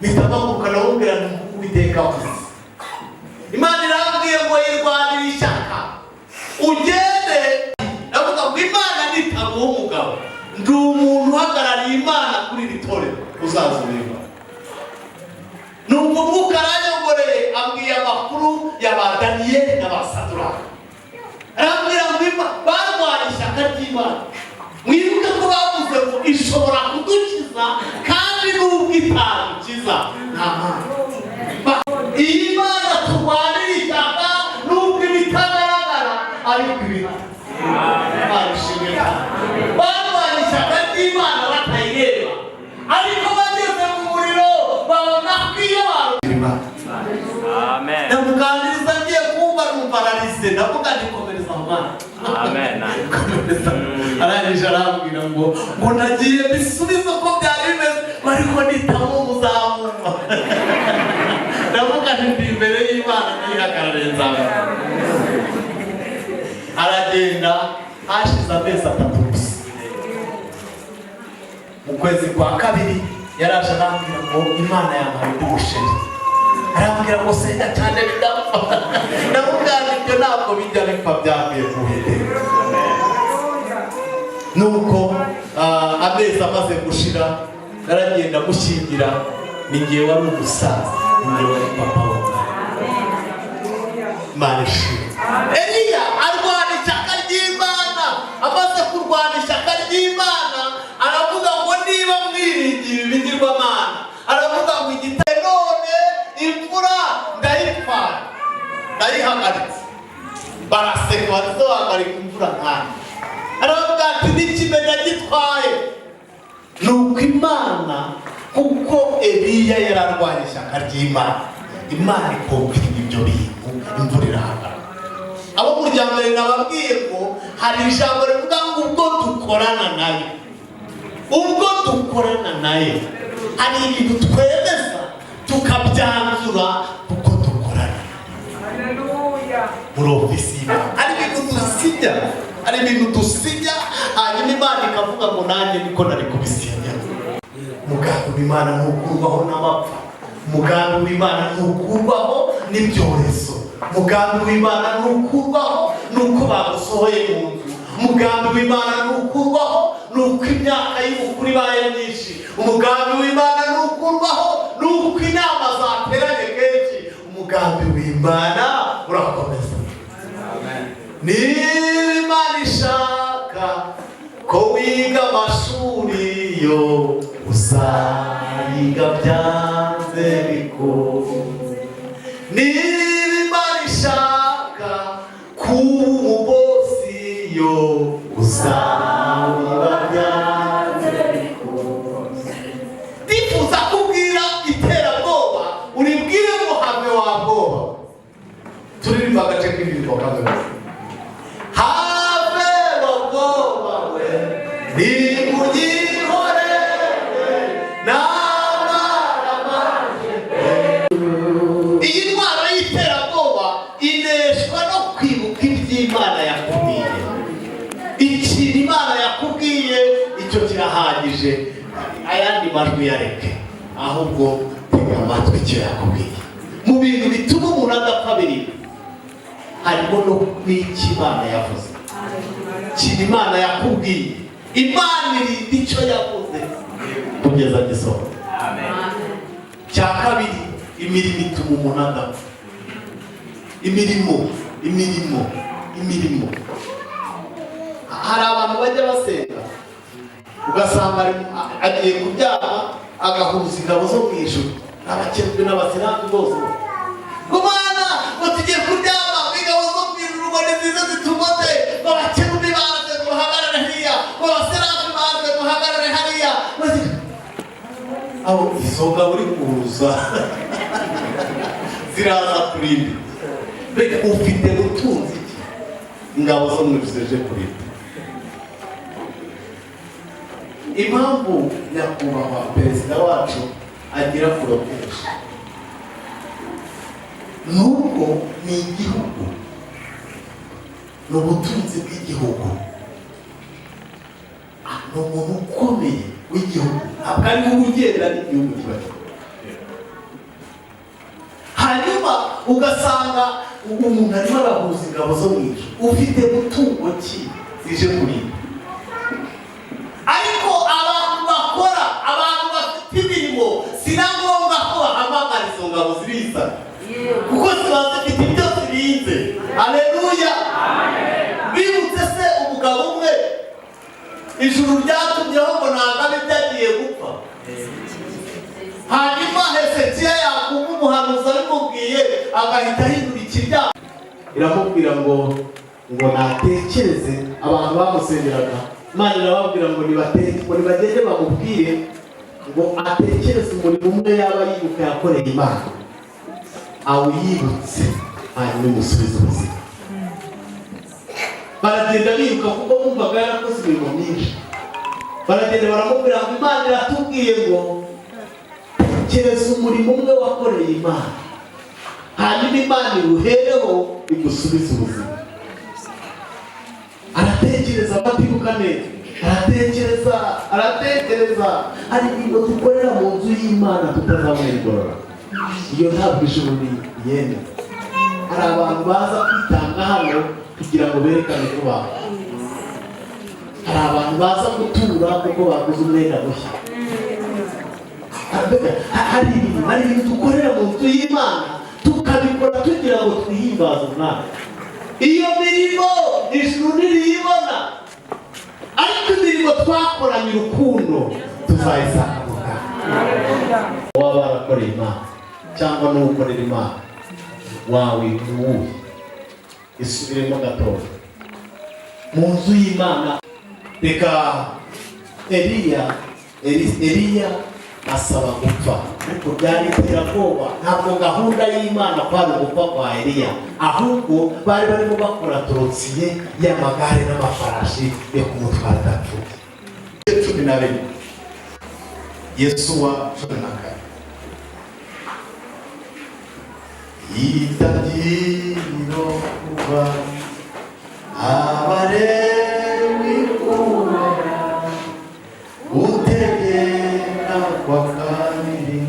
Bitabakuka namubwira n'Uwiteka wavuze. Imana irambwiye ngo yirwanire ishyaka ugende. Ndavuga ngo Imana nitaguha umugabo, ndi umuntu uhagarariye Imana kuri iri torero, uzazureba. Numva umwuka aranyongoreye ambwiye amakuru ya ba Daniyeli na ba Saduraka. Arambwira ngo barwanya ishyaka ry'Imana. Mwibuke ko bavuze ngo ishobora kudukiza kandi n'ubwo itadukiza nta mpamvu. Iyi Mana turwanira ishyaka n'ubwo ibitagaragara ariko ibihari. Imana ishimwe cyane. Barwanya ishyaka ry'Imana batayireba, ariko bageze mu muriro babona ko iyo barurima. Amen. Ndamuganiriza ngiye kumva numva ararize, ndavuga ndikomereza mu Mana. Amen. Arangije arambwira ngo nagiye bisubiza ko byari bimeze, ariko nitamo muzamumva. Ndavuga ndi imbere y'Imana nihagarariye nzamumva. Aragenda hashize amezi 3 gusa. Mu kwezi kwa kabiri yaraje arambwira ngo Imana yampaye umusheri. Arambwira ngo senga cyane bidapfa. Ndamubwira ibyo ntabwo bijya bipfa byagiye kuhiteka. Nuko amezi amaze gushira naragenda mushyingira, ni ngiye wari umusaza, ni wari papa we. Imana ishimwe. Eliya arwana ishyaka ry'Imana, amaze kurwana ishyaka ry'Imana aravuga ngo niba mwiringiye ibigirwamana, aravuga ngo igitare none imvura ndayihagaritse. Baraseka barahagarika imvura nkana. Aravuga ati n'ikimenya gitwaye. Nuko Imana, kuko Eliya yararwanya ishyaka ry'Imana, Imana ikumvira ibyo bintu, imvura irahagarara. Abo mu rya mbere nababwiye ko hari ijambo rivuga ngo ubwo dukorana nayo, hari ibintu twemeza tukabyanzura kuko dukorana. Muri ofisi y'Imana hari ibintu dusinya, hanyuma Imana ikavuga ngo nanjye niko nari kubisinya. Umugambi w'Imana ntukurwaho n'amapfa, umugambi w'Imana ntukurwaho n'ibyorezo, umugambi w'Imana ntukurwaho nuko bagusohoye mu nzu, umugambi w'Imana ntukurwaho nuko imyaka y'ubukuru ibaye myinshi, umugambi w'Imana ntukurwaho nuko inama zateranye kenshi. Umugambi w'Imana urakomeza. Niba Imana ishaka ko wiga amashuri yo uzayiga byanze bikunze. Niba Imana ishaka kuba umubosi yo uzabiba byanze bikunze. Ndifuza kubwira iterabwoba uribwire ngo have wabwoba. Turirimba agace k'indirimbo kamwe. Have wabwoba we nimugihorere n'amaramaje. Iyi ndwara y'iterabwoba ineshwa no kwibuka iby'Imana yakubwiye. Ikintu Imana yakubwiye icyo kirahagije, ayandi majwi yareke, ahubwo tega amatwi icyo yakubwiye. Mu bintu bituma umuntu adapfa birimo harimo no kw'icyo Imana yavuze. Ikintu Imana yakubwiye Imana irinda icyo yavuze kugeza gisohoka. Cya kabiri, imirimo ituma umuntu adapfa. Imirimo. Hari abantu bajya basenga ugasanga agiye kubyara agahuza ingabo zo mu ijuru n'abakerubi n'abaserafi bose ngo Mana ngo tugiye kuryama ingabo zo mu ijuru ngo ni nziza zitugote ngo abakerubi baze ngo bahagarare hariya ngo abaserafi baze ngo bahagarare hariya aho izo ngabo uri kuza ziraza kurinda. Mbega ufite ubutunzi ingabo zo mu ijuru zije kurinda. Impamvu nyakubahwa perezida wacu agira poroteje nuko ni igihugu, ni ubutunzi bw'igihugu, ni umuntu ukomeye w'igihugu, ntabwo ari we ugenda n'igihugu kibaho. Hanyuma ugasanga umuntu arimo arahuza ingabo zo mu ijuru, ufite mutungo ki zije kurinda. Ariko abantu bakora, abantu bafite imirimo, sina ngombwa ko bahamagara izo ngabo zirizana kuko ziba zifite ibyo zirinze. Haleluya. Bibutse se umugabo umwe ijuru ryatumyeho ngo ntangabe byagiye gupfa. Hanyuma Hezekiya yakumva umuhanuzi abimubwiye agahita ahindura ikiryamo, iramubwira ngo natekereze. Abantu bamusengeraga Imana irababwira ngo nibagende bamubwire ngo atekereze umurimo umwe yaba yibuka yakoreye Imana, awuyibutse hanyuma umusubize ubuzima. Baragenda biruka kuko bumvaga yarakoze imirimo myinshi. Baragenda baramubwira ngo Imana iratubwiye ngo tekereza umurimo umwe wakoreye Imana, hanyuma Imana iwuhereho igusubize ubuzima. Aratekereza batibuka neza, aratekereza hari ibintu dukorera mu nzu y'Imana tutazabona igorora. Iyo ntabwo ijuru yenda. Hari abantu baza kwitanga hano kugira ngo berekane ko baho. Hari abantu baza gutura kuko baguze umwenda mushya. Hari ibintu dukorera mu nzu y'Imana tukabikora tugira ngo twihimbaze Umwami. Iyo mirimo ijuru ntiriyibona, ariko imirimo twakoranye urukundo tuzayisanga mu Bwami. Waba warakoreye Imana cyangwa n'ukorera Imana wawe n'uwuhe? Isubiremo gatoya. Mu nzu y'Imana reka Eliya asaba gupfa, ariko byari iterabwoba. Ntabwo gahunda y'Imana kwari ugupfa kwa Eliya, ahubwo bari barimo bakora torosiye y'amagare n'amafarashi yo kumutwara adapfuye. 12 Yesuwa 14 itangiriro kuva Abalewi kubera utegeka kwa kabiri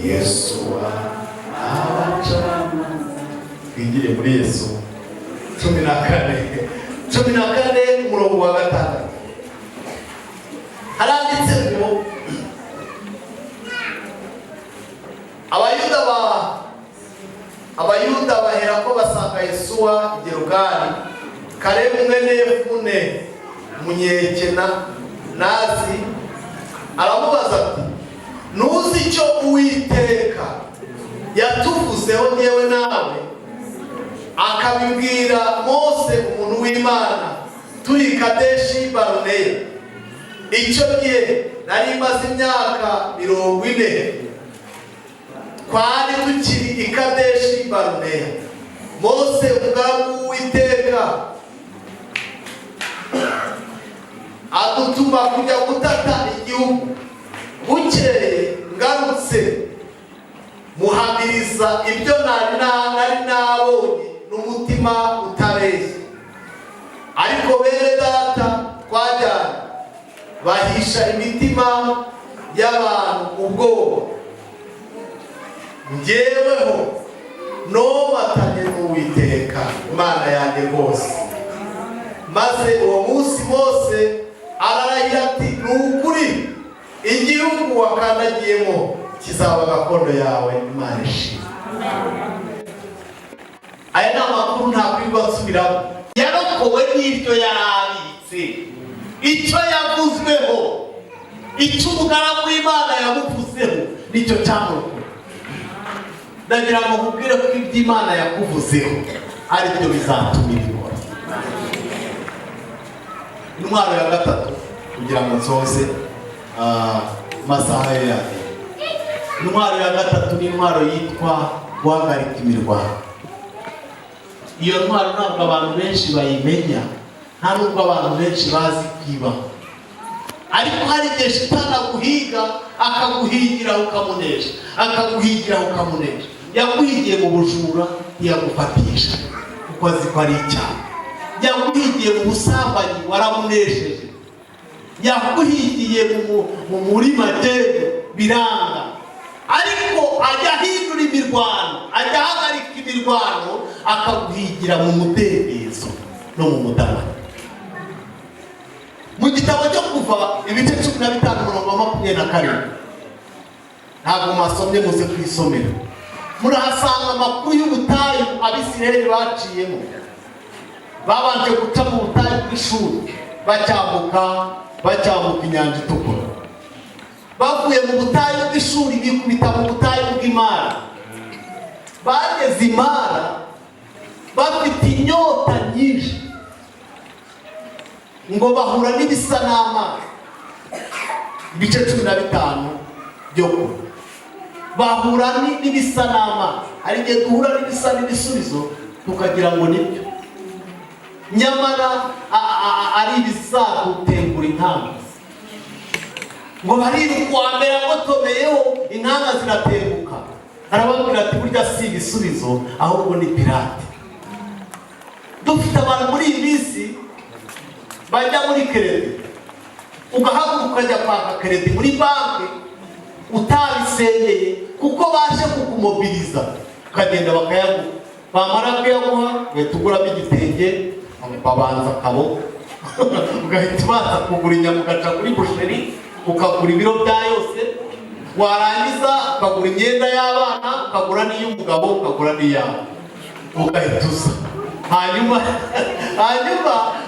Yesuwa abacamanza. Twinjire muri Yesu 14 umurongo wa 5 haranditse ngo Abayuda bahera ko basanga Yesuwa i Gilugali. Kalebu mwene Yefune Munyekena nazi aramubaza ati nuzi icyo Uwiteka yatuvuzeho nyewe nawe? Akabibwira Mose umuntu w'Imana turi Kadeshi Baruneya. Icyo gihe nari maze imyaka 40 twari tukiri i Kadeshi Baruneya. Mose umugaragu w'Uwiteka adutuma kujya gutata igihugu. Bukeye ngarutse muhamiriza ibyo nari nabonye n'umutima utabeshya. Ariko bene data twajyana bahisha imitima y'abantu ubwoba. Njyeweho nomatanye n'Uwiteka Imana yanjye rwose. Maze uwo munsi Mose igihugu wakandagiyemo kizaba gakondo yawe. Imana ishimwe. Aya ni amakuru ntakwirirwa nsubiramo. Yarokowe n'ibyo yarabitse, icyo yavuzweho, icyo umugaragu w'Imana yamuvuzeho nicyo cyamurokoye. Ndagira ngo nkubwire ko ibyo Imana yakuvuzeho ari byo bizatuma ibikora. Intwaro ya gatatu kugira ngo nsoze masaha yawe. Intwaro ya gatatu ni intwaro yitwa guhagarika imirwano. Iyo ntwaro ntabwo abantu benshi bayimenya, nta nubwo abantu benshi bazi kwibaho. Ariko hari igihe Shitani aguhiga, akaguhigira ukamunesha, akaguhigira ukamunesha. Yaguhigiye mu bujura ntiyagufatisha kuko azi ko ari icyaha. Yaguhigiye mu busambanyi waramunesheje. Yaguhigiye mu murima dede biranga. Ariko ajya ahindura imirwano, ajya ahagarika imirwano, akaguhigira mu mudendezo no mu mudamara. Mu gitabo cyo Kuva ibice 15:27 ntabwo mwasomye muze kwisomera, murahasanga amakuru y'ubutayu Abisirayeli baciyemo. Babanje guca mu butayu bw'Ishuri bacyambuka inyanja itukura. Bavuye mu butayu bw'Ishuri bikubita mu butayu bw'Imara. Bageze Imara bafite inyota nyinshi ngo bahura n'ibisa n'amazi. Ibice 15 byo bahura n'ibisa n'amazi. Hari igihe duhura n'ibisa n'ibisubizo tukagira ngo nibyo, nyamara ari ibizadutengura inkanga. Ngo bariruka mbere agotomeyeho inkanga ziratenguka. Arababwira ati burya si ibisubizo ahubwo ni pirate. Dufite abantu muri iyi minsi bajya muri keredi, ugahaguruka ukajya kwaka keredi muri banki utabisengeye kuko baje kukumobiliza, ukagenda bakayaguha. Bamara kuyaguha ugahita uguramo igitenge, babanza akaboko ugahita ubanza kugura inyama ugaca kuri busheri ukagura ibiro bya yose, warangiza ukagura imyenda y'abana, ukagura n'iy'umugabo, ukagura n'iyawe, ugahita uza. Hanyuma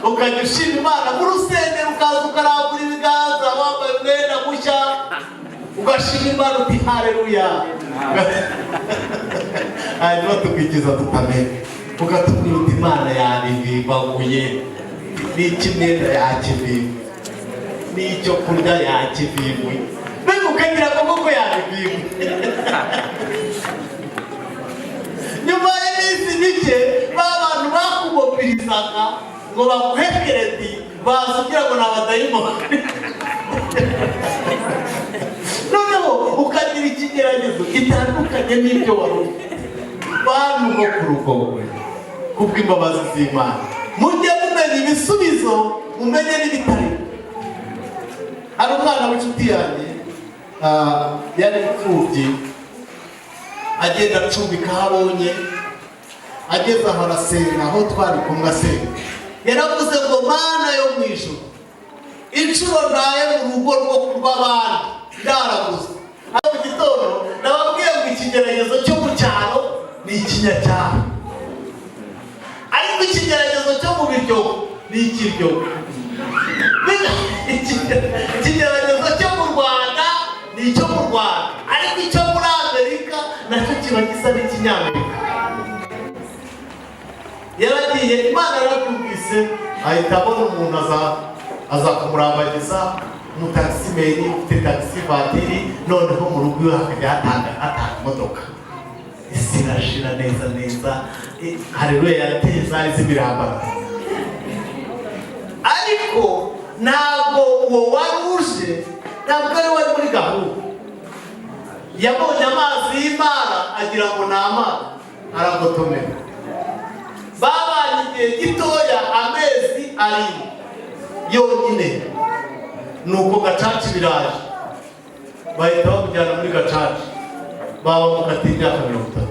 ukajya ushima Imana mu rusengero, ukaza ukarambura ibiganza wambaye umwenda mushya, ugashima Imana uti haleluya. Hanyuma tukikiza tutamenye, ugatubwira uti Imana yanivimbaguye, n'ikimwenda yakivimwe, n'icyo kurya yakivimwe, mbega ukagira amaboko yanivimwe. Nyuma y'iminsi mike b'abantu bakumobilizaga ngo baguhe keredi, baza ugira ngo ni abadayimoni. Noneho ukagira ikigeragezo gitandukanye n'ibyo wari ufite. Bantu bo ku rugo kubw'imbabazi z'Imana mujye mumenya ibisubizo, mumenye n'ibitari. Hari umwana w'inshuti yanjye yari imfubyi, agenda acumbika aho abonye, ageze aho arasenga, aho twari kumwe asenga. Yaravuze ngo Mana yo mu ijuru, inshuro ndaye mu rugo rwo rw'abandi ndaraguze. Aho mu gitondo nababwiye ngo ikigeragezo cyo mu cyaro ni ikinyacyaha, ariko ikigeragezo cyo mu biryo ni ikiryo. Ikigeragezo cyo mu Rwanda ni icyo mu Rwanda, ariko icyo muri Amerika nacyo kiba gisa n'ikinyamerika. Yaragiye, Imana yarabyumvise, ahita abona umuntu aza kumurambagiza, umutakisimeni ufite taxi vatiri, noneho mu rugo iwe hakajya hatanga imodoka. Isi irashira neza, haleluya, yateye zari z'ibirambara. Ariko ntabwo uwo wari uje, ntabwo ari wari muri gahunda. Yabonye amazi y'Imana agira ngo ni amazi, aragotomera. Babanye igihe gitoya, amezi 7 yonyine, nuko gacaca biraje, bahita bamujyana muri gacaca, baba mukatiye imyaka 30.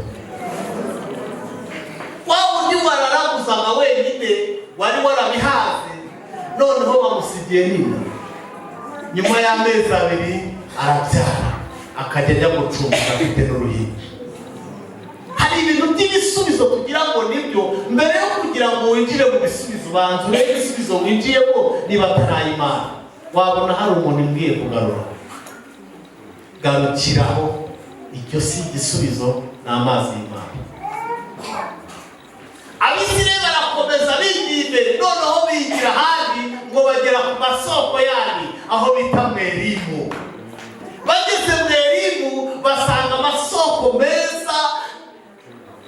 Wa wundi wararaguzaga wenyine wari warabihaze, noneho bamusigiye nini. Nyuma y'amezi 2 arabyara akajya ajya gucumbika afite n'uruhinja. Hari ibintu by'ibisubizo kugira ngo nibyo mbere yo kugira ngo winjire mu bisubizo banza urebe ibisubizo winjiyemo niba atari Imana. Wabona hari umuntu imbwiye kugarura, garukiraho, icyo si igisubizo, ni amazi y'Imana. Abisirayeli barakomeza bigiye imbere, noneho bigira ahandi ngo bagera ku masoko yandi aho bita Mwerimu. Bageze Mwerimu basanga amasoko meza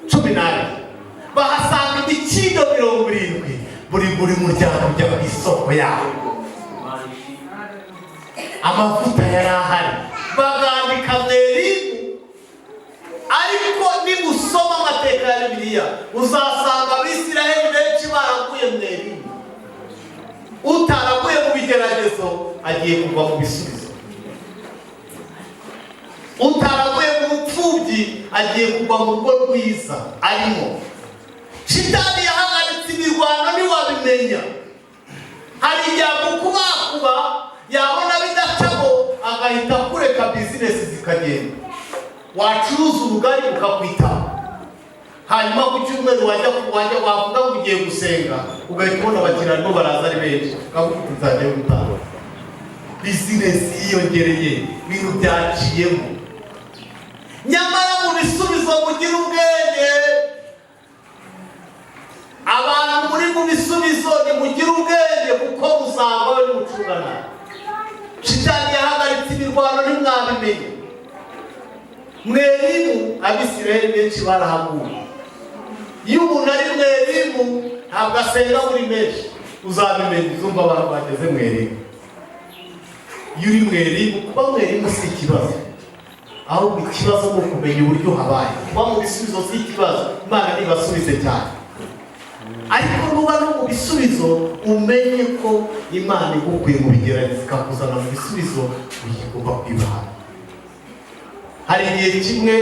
12, bahasanga imikindo 70, buri muryango ujya ku isoko yawo. Amavuta yari ahari, bagandika Mwerimu. Ariko nimusoma amateka ya Bibiliya uzasanga Abisirayeli benshi baraguye Mwerimu. Utaraguye mu bigeragezo agiye kugwa mu bisubizo. Utaraguye mu bupfubyi agiye kugwa mu rugo rwiza arimo. Shitani yahagaritse imirwano ntiwabimenya. Hari igihe kukubakuba yabona bidacamo agahita kureka bizinesi zikagenda. Wacuruza ubugari ukakwitaho, hanyuma ku cyumweru wajya wavuga ngo ugiye gusenga ugahita ubona abakiriya barimo baraza ari benshi ukavuga uzajya gutaha. Bizinesi yiyongereye, ibintu byaciyemo. Nyamara mu bisubizo mugira ubwenge. Abantu muri mu bisubizo nimugire ubwenge kuko muzaba bari mucungana. Shitani yahagaritse imirwano ntimwabimenye. Mwerimu Abisirayeli benshi barahaguye. Iyo umuntu ari Mwerimu ntabwo asenga buri menshi, uzabimenya uzumva abantu bageze Mwerimu. Iyo uri Mwerimu, kuba Mwerimu si ikibazo, ahubwo ikibazo ni ukumenya uburyo habaye. Kuba mu bisubizo si ikibazo, Imana ntibasubize cyane. Ariko nuba no mu bisubizo umenye ko Imana igukuye mu bigeragezo ikakuzana mu bisubizo, uyigomba kwibaha. Hari igihe kimwe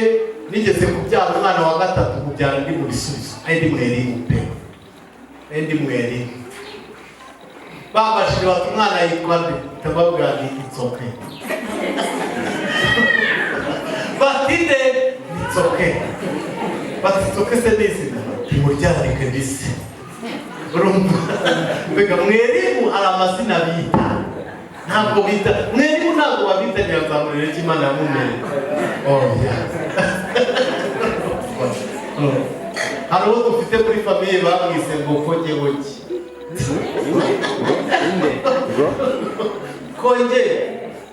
nigeze kubyara umwana wa gatatu, kubyara ndi mu bisubizo, ndi Mwerimu pe, ndi Mwerimu. Babashije bati umwana yitwa nde, tababwira ni Itsoke. Batinde Itsoke. Bati Itsoke se n'izina, muryarike ndise. Urumva, mbega Mwerimu hari amazina bita. Ntabwo bita Mwerimu, ntabwo babita nyazamurire cy'Imana yamumenye. Hari uwo dufite muri famiye bamwise ngo Konge Woki. Konge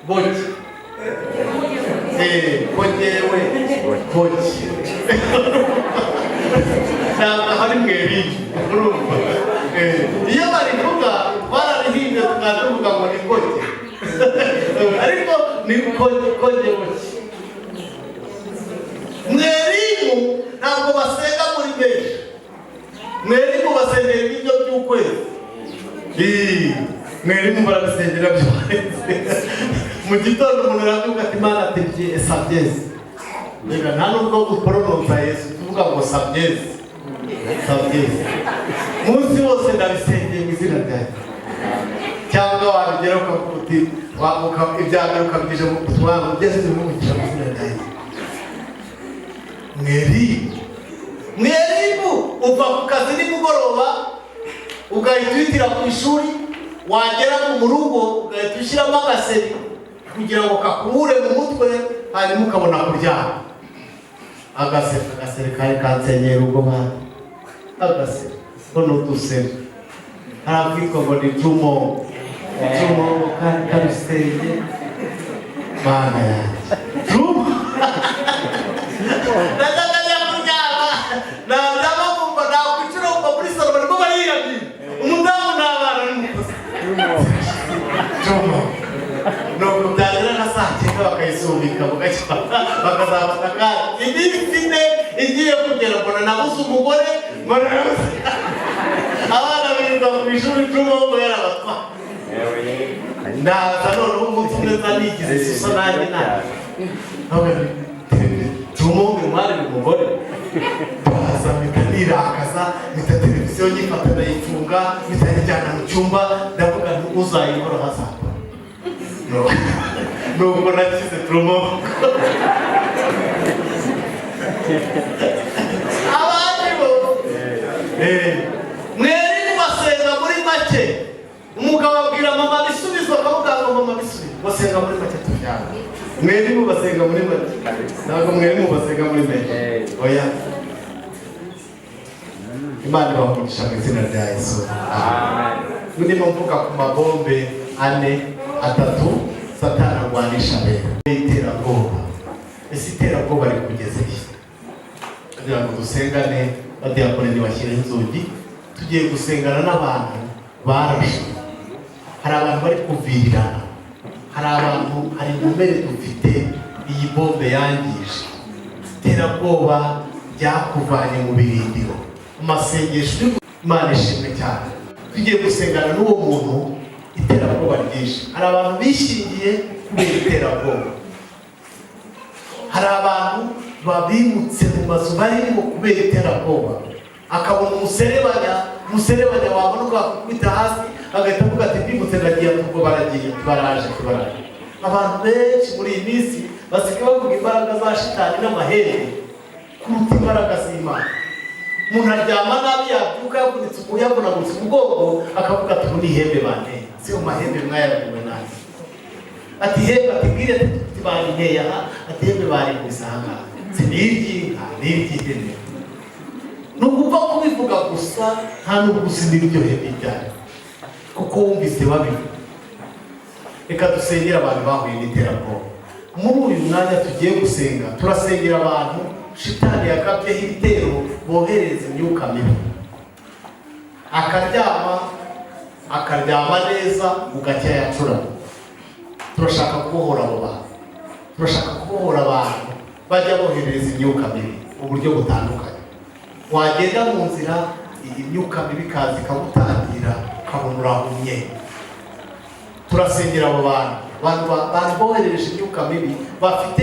Woki. Kongewe Woki. Ntabwo hari Mwerimu. Urumva, iyo barivuga bararihimbye tukavuga ngo ni Konge. Ariko ni Konge Woki. Mwerimu ntabwo basenga muri benshi. Mwerimu basengera ibiryo by'ukwezi. Mwerimu barabisengera by'ukwezi. Mu gitondo umuntu aravuga ati Imana atebye sabyezi. Mbega nta nubwo gupronounsa Yesu tuvuga ngo sabyezi. Sabyezi. Munsi wose ndabisengeye mu izina ryawe. Cyangwa wabigera ukavuga uti wamuka ibyaga ukabigije mu kutwara ugeze mu mugisha mu izina ryawe. Mwerimu uva ku kazi nimugoroba ugahita uhitira ku ishuri, wagera mu rugo ugahita ushyiramo agaseri kugira ngo kakubure mu mutwe, hanyuma ukabona kuryama. Agaseri kari kansenyera ubwo bana. Agaseri ko n'uduseri harakitwa ngo ni Jumo. Jumo kari karusenge mana yanjye. Jumo Nadanganya kuryama, nadama kumva nakwicira kumva muri salo barimo bariyamye. Umudamu n'abana n'umukozi. Jumo. Nuko byagera na saa 9 bakayisubika bakazamuka kandi ibifite igiye kugera mbona nabuze umugore, mbona nabuze abana birirwa ku ishuri. Jumo ngo yarabatwara. Ndaza noneho umunsi umwe nigize isusa nanjye nabi. Jumo umwari umugore baza mitanirakaza mita televiziyo nyifata ndayifunga mitayijyana mu cyumba ndavuga ngo uzayikora hazakora. nuko nakize turumoko abandi bo mweri basenga muri make umugabo abwira mama bisubizo akavuga ngo mama bisubizo basenga muri make tujyana mweri mu basenga muri make ntabwo mweri mu basenga muri make oya Imana ibamugisha mu izina rya Yesu amen. Ndimo mvuga ku mabombe 3 Satani arwanisha mbere iterabwoba. Ese iterabwoba ari kugeza iki? Kugira ngo dusengane badiyakore ntibashyire inzugi tugiye gusengana n'abantu barashe. Hari abantu bari kuvirirana, hari abantu, hari inkomere dufite iyi bombe yangije. Iterabwoba ryakuvanye mu birindiro, amasengesho Imana ishimwe cyane. Tugiye gusengana n'uwo muntu iterabwoba ryinshi. Hari abantu bishingiye kubera iterabwoba, hari abantu babimutse mu mazu barimo kubera iterabwoba, akabona umuserebanya wabona ukakubita hasi agahita avuga ati ndimutse ndagiye, ubwo baragiye baraje. Abantu benshi muri iyi minsi basigaye bavuga imbaraga za shitani n'amahere kuruta imbaraga z'Imana. Umuntu aryama nabi yabyuka yavunitse yavunaguritse umugongo akavuga ati ubu ni ihembe bane, si mu mahembe mwayaguwe nabi. Ati hembe ati bwire ati bari nkeya ati hembe bari mu isanga siniryi n'ihene. Nukuva kubivuga gusa nta nubwo usindira ibyo hembe byari kuko wumvise babivuga. Reka dusengera abantu bahuye n'iterabwoba. Muri uyu mwanya tugiye gusenga, turasengera abantu shitani yakabyeho ibitero bohereza imyuka mibi. Akaryama neza ugacya yacura. Turashaka kubohora abo bantu, turashaka kubohora abantu bajya bohereza imyuka mibi mu buryo butandukanye. Wagenda mu nzira iyi myuka mibi kazi kagutangira kabona urahumye. Turasengera abo bantu boherereje imyuka mibi, bafite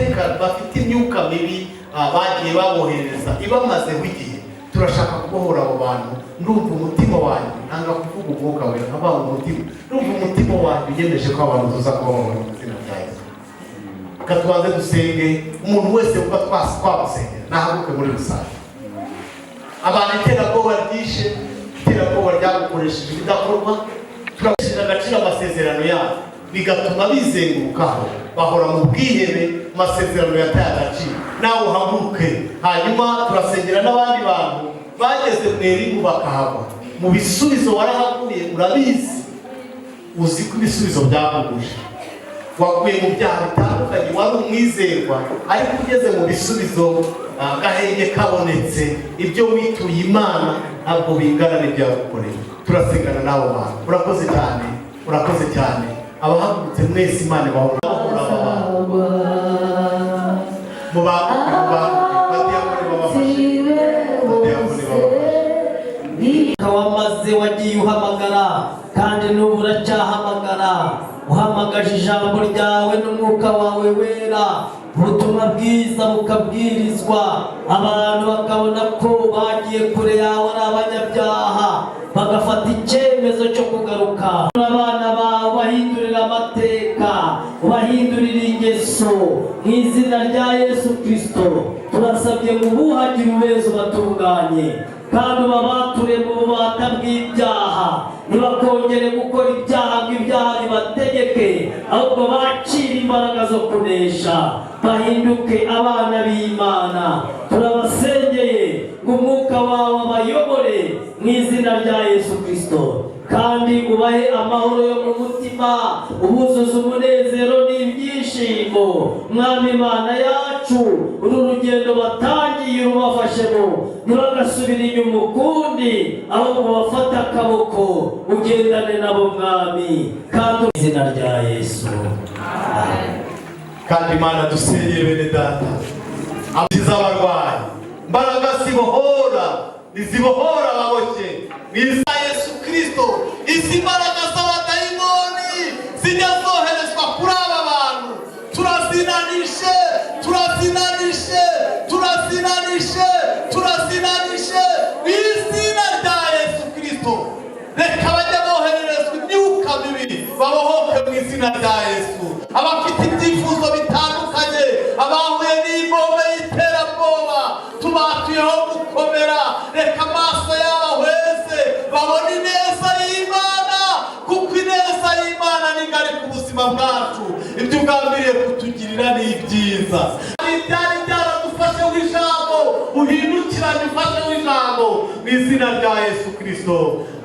imyuka mibi bagiye babohereza ibamazeho igihe. Turashaka kubohora abo bantu. Ndumva umutima wanjye, nanga kuvuga umwuka we, nkabanga umutima, ndumva umutima wanjye ugeneje ko abantu tuza kubohora mu izina rya Yesu. Katubanze dusenge, umuntu wese uko twamusengera nahaguke muri rusange. Abantu iterabwoba ryishe, iterabwoba ryagukoresheje ibidakorwa, turashyira agaciro amasezerano yabo bigatuma bizengurukaho bahora mu bwihebe, amasezerano yataye agaciro. Nawe uhaguruke, hanyuma turasengera n'abandi bantu bageze mweri bakahagwa mu bisubizo. Warahaguye urabizi, uzi ko ibisubizo byakuguje, waguye mu byaha bitandukanye, wari umwizerwa ariko ugeze mu bisubizo gahenge kabonetse. Ibyo wituye Imana ntabwo bingana n'ibyagukoreye. Turasengana n'abo bantu. Urakoze cyane, urakoze cyane. Abahagurutse mwese Imana bahora mu wamaze wagiye uhamagara kandi n'ubu uracyahamagara. Uhamagaje ijambo ryawe n'umwuka wawe wera, ubutumwa bwiza bukabwirizwa, abantu bakabona ko bagiye kure yawe ari abanyabyaha, bagafata icyemezo cyo kugaruka. Abana bawe ubahindurira amateka, ubahindurira ingeso mu izina rya Yesu Kristo. Turasabye ngo ubuhagire ubeza ubatunganye kandi ubabature mu bubata bw'ibyaha, ntibakongere gukora ibyaha ngo ibyaha bibategeke, ahubwo bakire imbaraga zo kunesha, bahinduke abana b'Imana. Turabasengeye ngo umwuka wawe abayobore mu izina rya Yesu Kristo, kandi ubahe amahoro yo mu mutima, ubuzuza umunezero n'ibyishimo. Mwami Imana yacu, uru rugendo batangiye urubafashemo, ntibagasubire inyuma ukundi, ahubwo bafate akaboko ugendane nabo Mwami, kandi mu izina rya Yesu. Kandi Imana dusengere bene data abiza abarwayi, mbaraga zibohora, nizibohora ababoshye mu izina rya Yesu Kristo. Izi mbaraga z'abadayimoni zijya zoherezwa kuri aba bantu, turazinanishe mu izina rya Yesu Kristo. Reka bajya bohererezwa imyuka mibi babohoke mu izina rya Yesu. Abafite ibyifuzo kigali ku buzima bwacu, ibyo ugambiriye kutugirira ni ibyiza. Ibyari byaradufashe w'ijambo uhindukirane ufashe w'ijambo mu izina rya Yesu Kristo.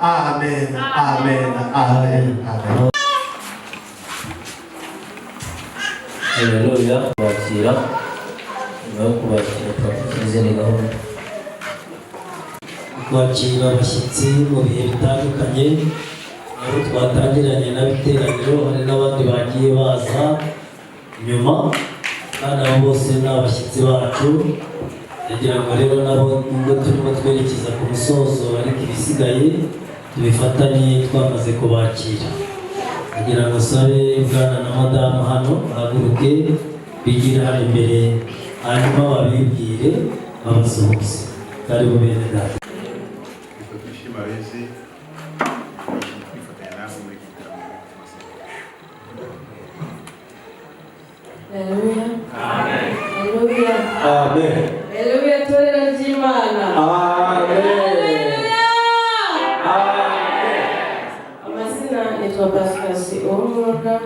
Amen, amen, amen, amen. Haleluya. Kubakira nyuma yo kubakira twakoze ni gahunda kwakira abashyitsi mu bihe bitandukanye, aho twatangiranye n'abiteraniro, hari n'abandi bagiye baza nyuma, kandi abo bose ni abashyitsi bacu. Kugira ngo rero nabo nubwo turimo twerekeza ku musozo, ariko ibisigaye tubifatanye twamaze kubakira. Kugira ngo sabe bwana na madamu hano bahaguruke bigire hano imbere, hanyuma babibwire babasuhuze. Karibu bene data. Haleluya. Amen. Haleluya. Amen. Haleluya, torero ry'Imana. Amen. Haleluya. Amen. Amazina nitwa Pascasi Uwumwuga,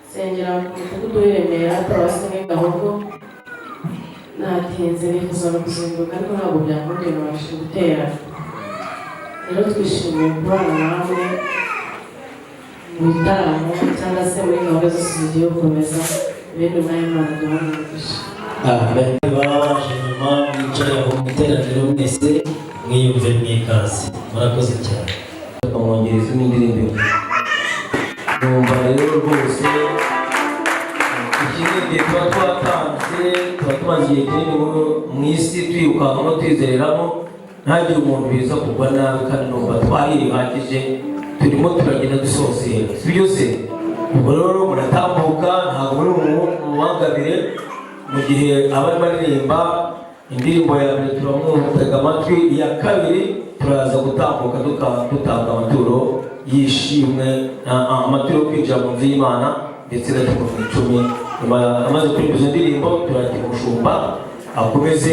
nsengera ku mudugudu w'i Remera, paruwasi Gahogo. Natinze nifuza no kuzinduka ariko ntabwo byakundiye nabashije gutera. Rero twishimiye kubana namwe mu bitaramo cyangwa se muri gahunda zose zigiye gukomeza ibindi umwanya Imana duhana umugisha. Amen. Baje nyuma mwicaye aho mu iteraniro mwese mwiyumve mwikaze. Murakoze cyane. Bakamwongereza n'indirimbo. Numva rero rwose ikindi gihe tuba twatanze, tuba tumaze igihe kinini mu isi twirukankamo twizereramo, ntagire umuntu biza kugwa nabi, kandi numva twarihagije turimo turagenda dusozera, si byo se? Ubwo rero muratambuka, ntabwo muri mubangabire. Mu gihe abari baririmba indirimbo ya mbere turamutega amatwi, iya kabiri turaza gutambuka dutanga amaturo yishimwe, amaturo yo kwinjira mu nzu y'Imana ndetse na tukuru icumi. Amaze kuririmba izo ndirimbo turagira umushumba akomeze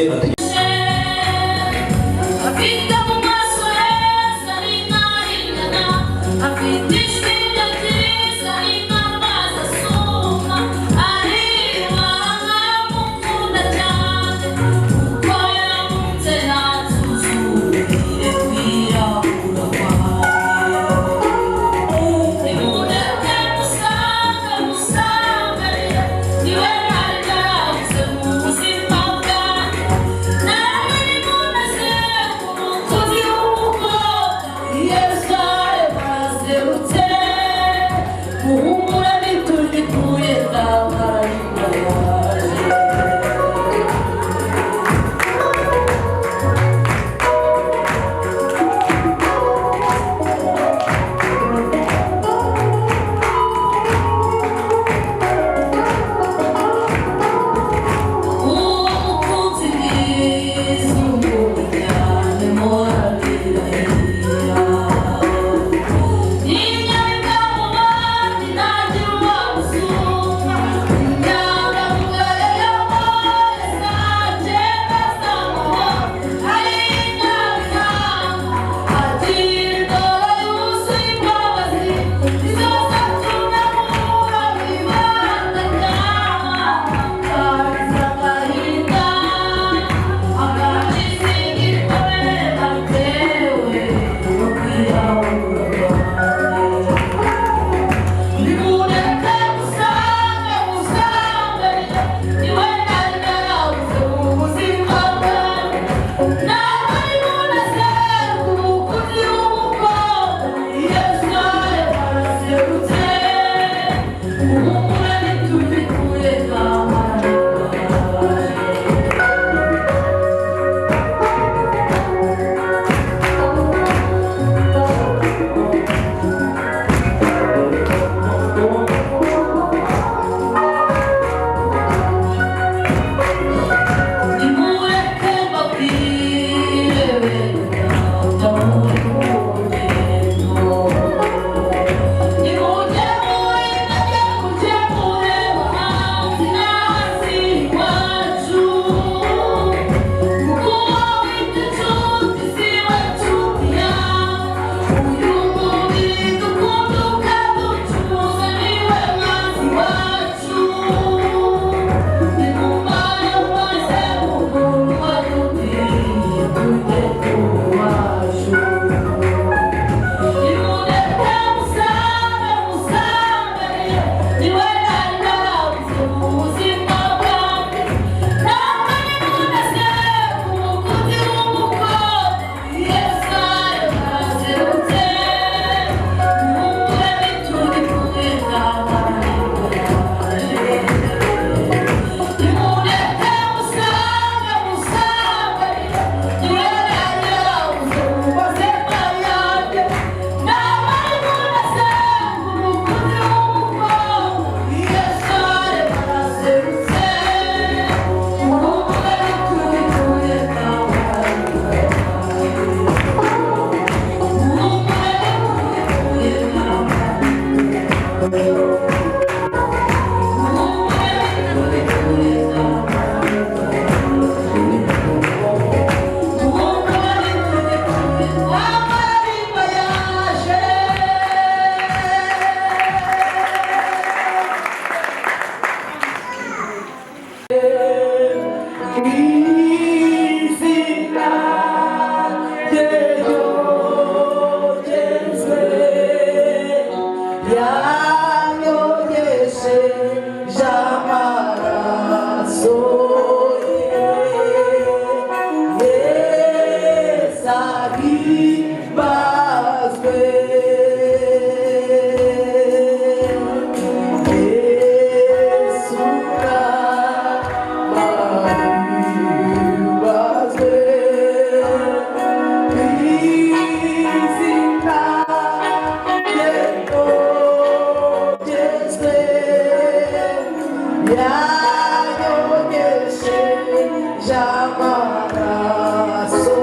cy'amaraso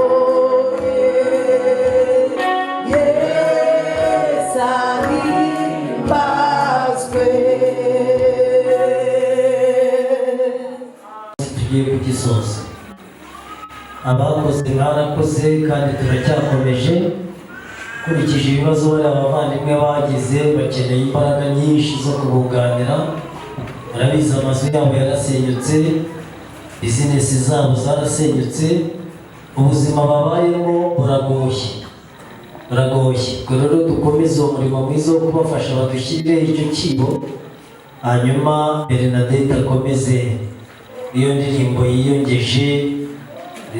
ye Yesu ahimbazwe. tugiye kugisoza. Abakoze mwarakoze kandi turacyakomeje. Kurikije ibibazo bari abavandimwe bagize, bakeneye imbaraga nyinshi zo kubunganira. Murabizi amazu yabo yarasenyutse, bizinesi zabo zarasenyutse, ubuzima babayemo buragoye. Ubwo rero dukomeze uwo murimo mwiza wo kubafasha, badushyirireho icyo kibo, hanyuma Bernadette akomeze iyo ndirimbo yiyongeje,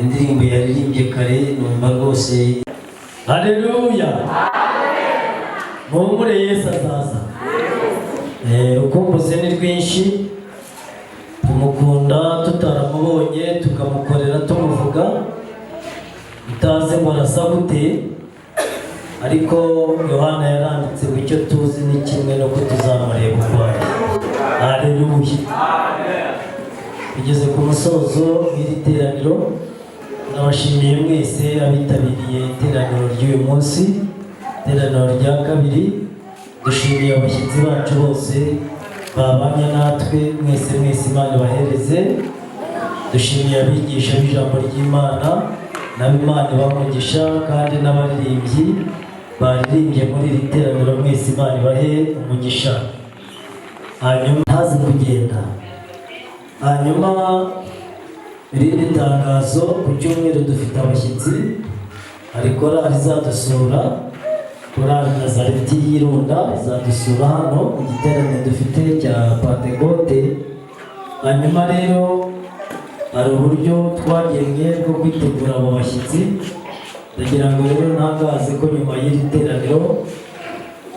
indirimbo yaririmbye kare, numva rwose. Haleluya! Muhumure, Yesu azaza. Urukumbuzi ni rwinshi, tumukunda tutaramubonye, tukamukorera tumuvuga, utazi ngo arasa gute, ariko Yohana yaranditse ngo icyo tuzi ni kimwe no ko tuzamureba uko ari. Haleluya! Tugeze ku musozo w'iri teraniro. Nabashimiye mwese abitabiriye iteraniro ry'uyu munsi, iteraniro rya kabiri. Dushimiye abashyitsi bacu bose babanye natwe, mwese Imana ibahereze. Dushimiye abigisha b'ijambo ry'Imana, nabo Imana ibamugisha, kandi n'abaririmbyi baririmbye muri iri teraniro, mwese Imana ibahe umugisha. Hanyuma ntazi kugenda. Hanyuma irindi tangazo, ku cyumweru dufite abashyitsi, hari korali izadusura, korali Nazareti y'Irunda izadusura hano mu giterane dufite cya Pentekote. Hanyuma rero hari uburyo twagennye bwo kwitegura abo bashyitsi. Ndagira ngo rero ntangaze ko nyuma y'iri teraniro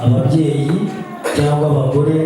ababyeyi cyangwa abagore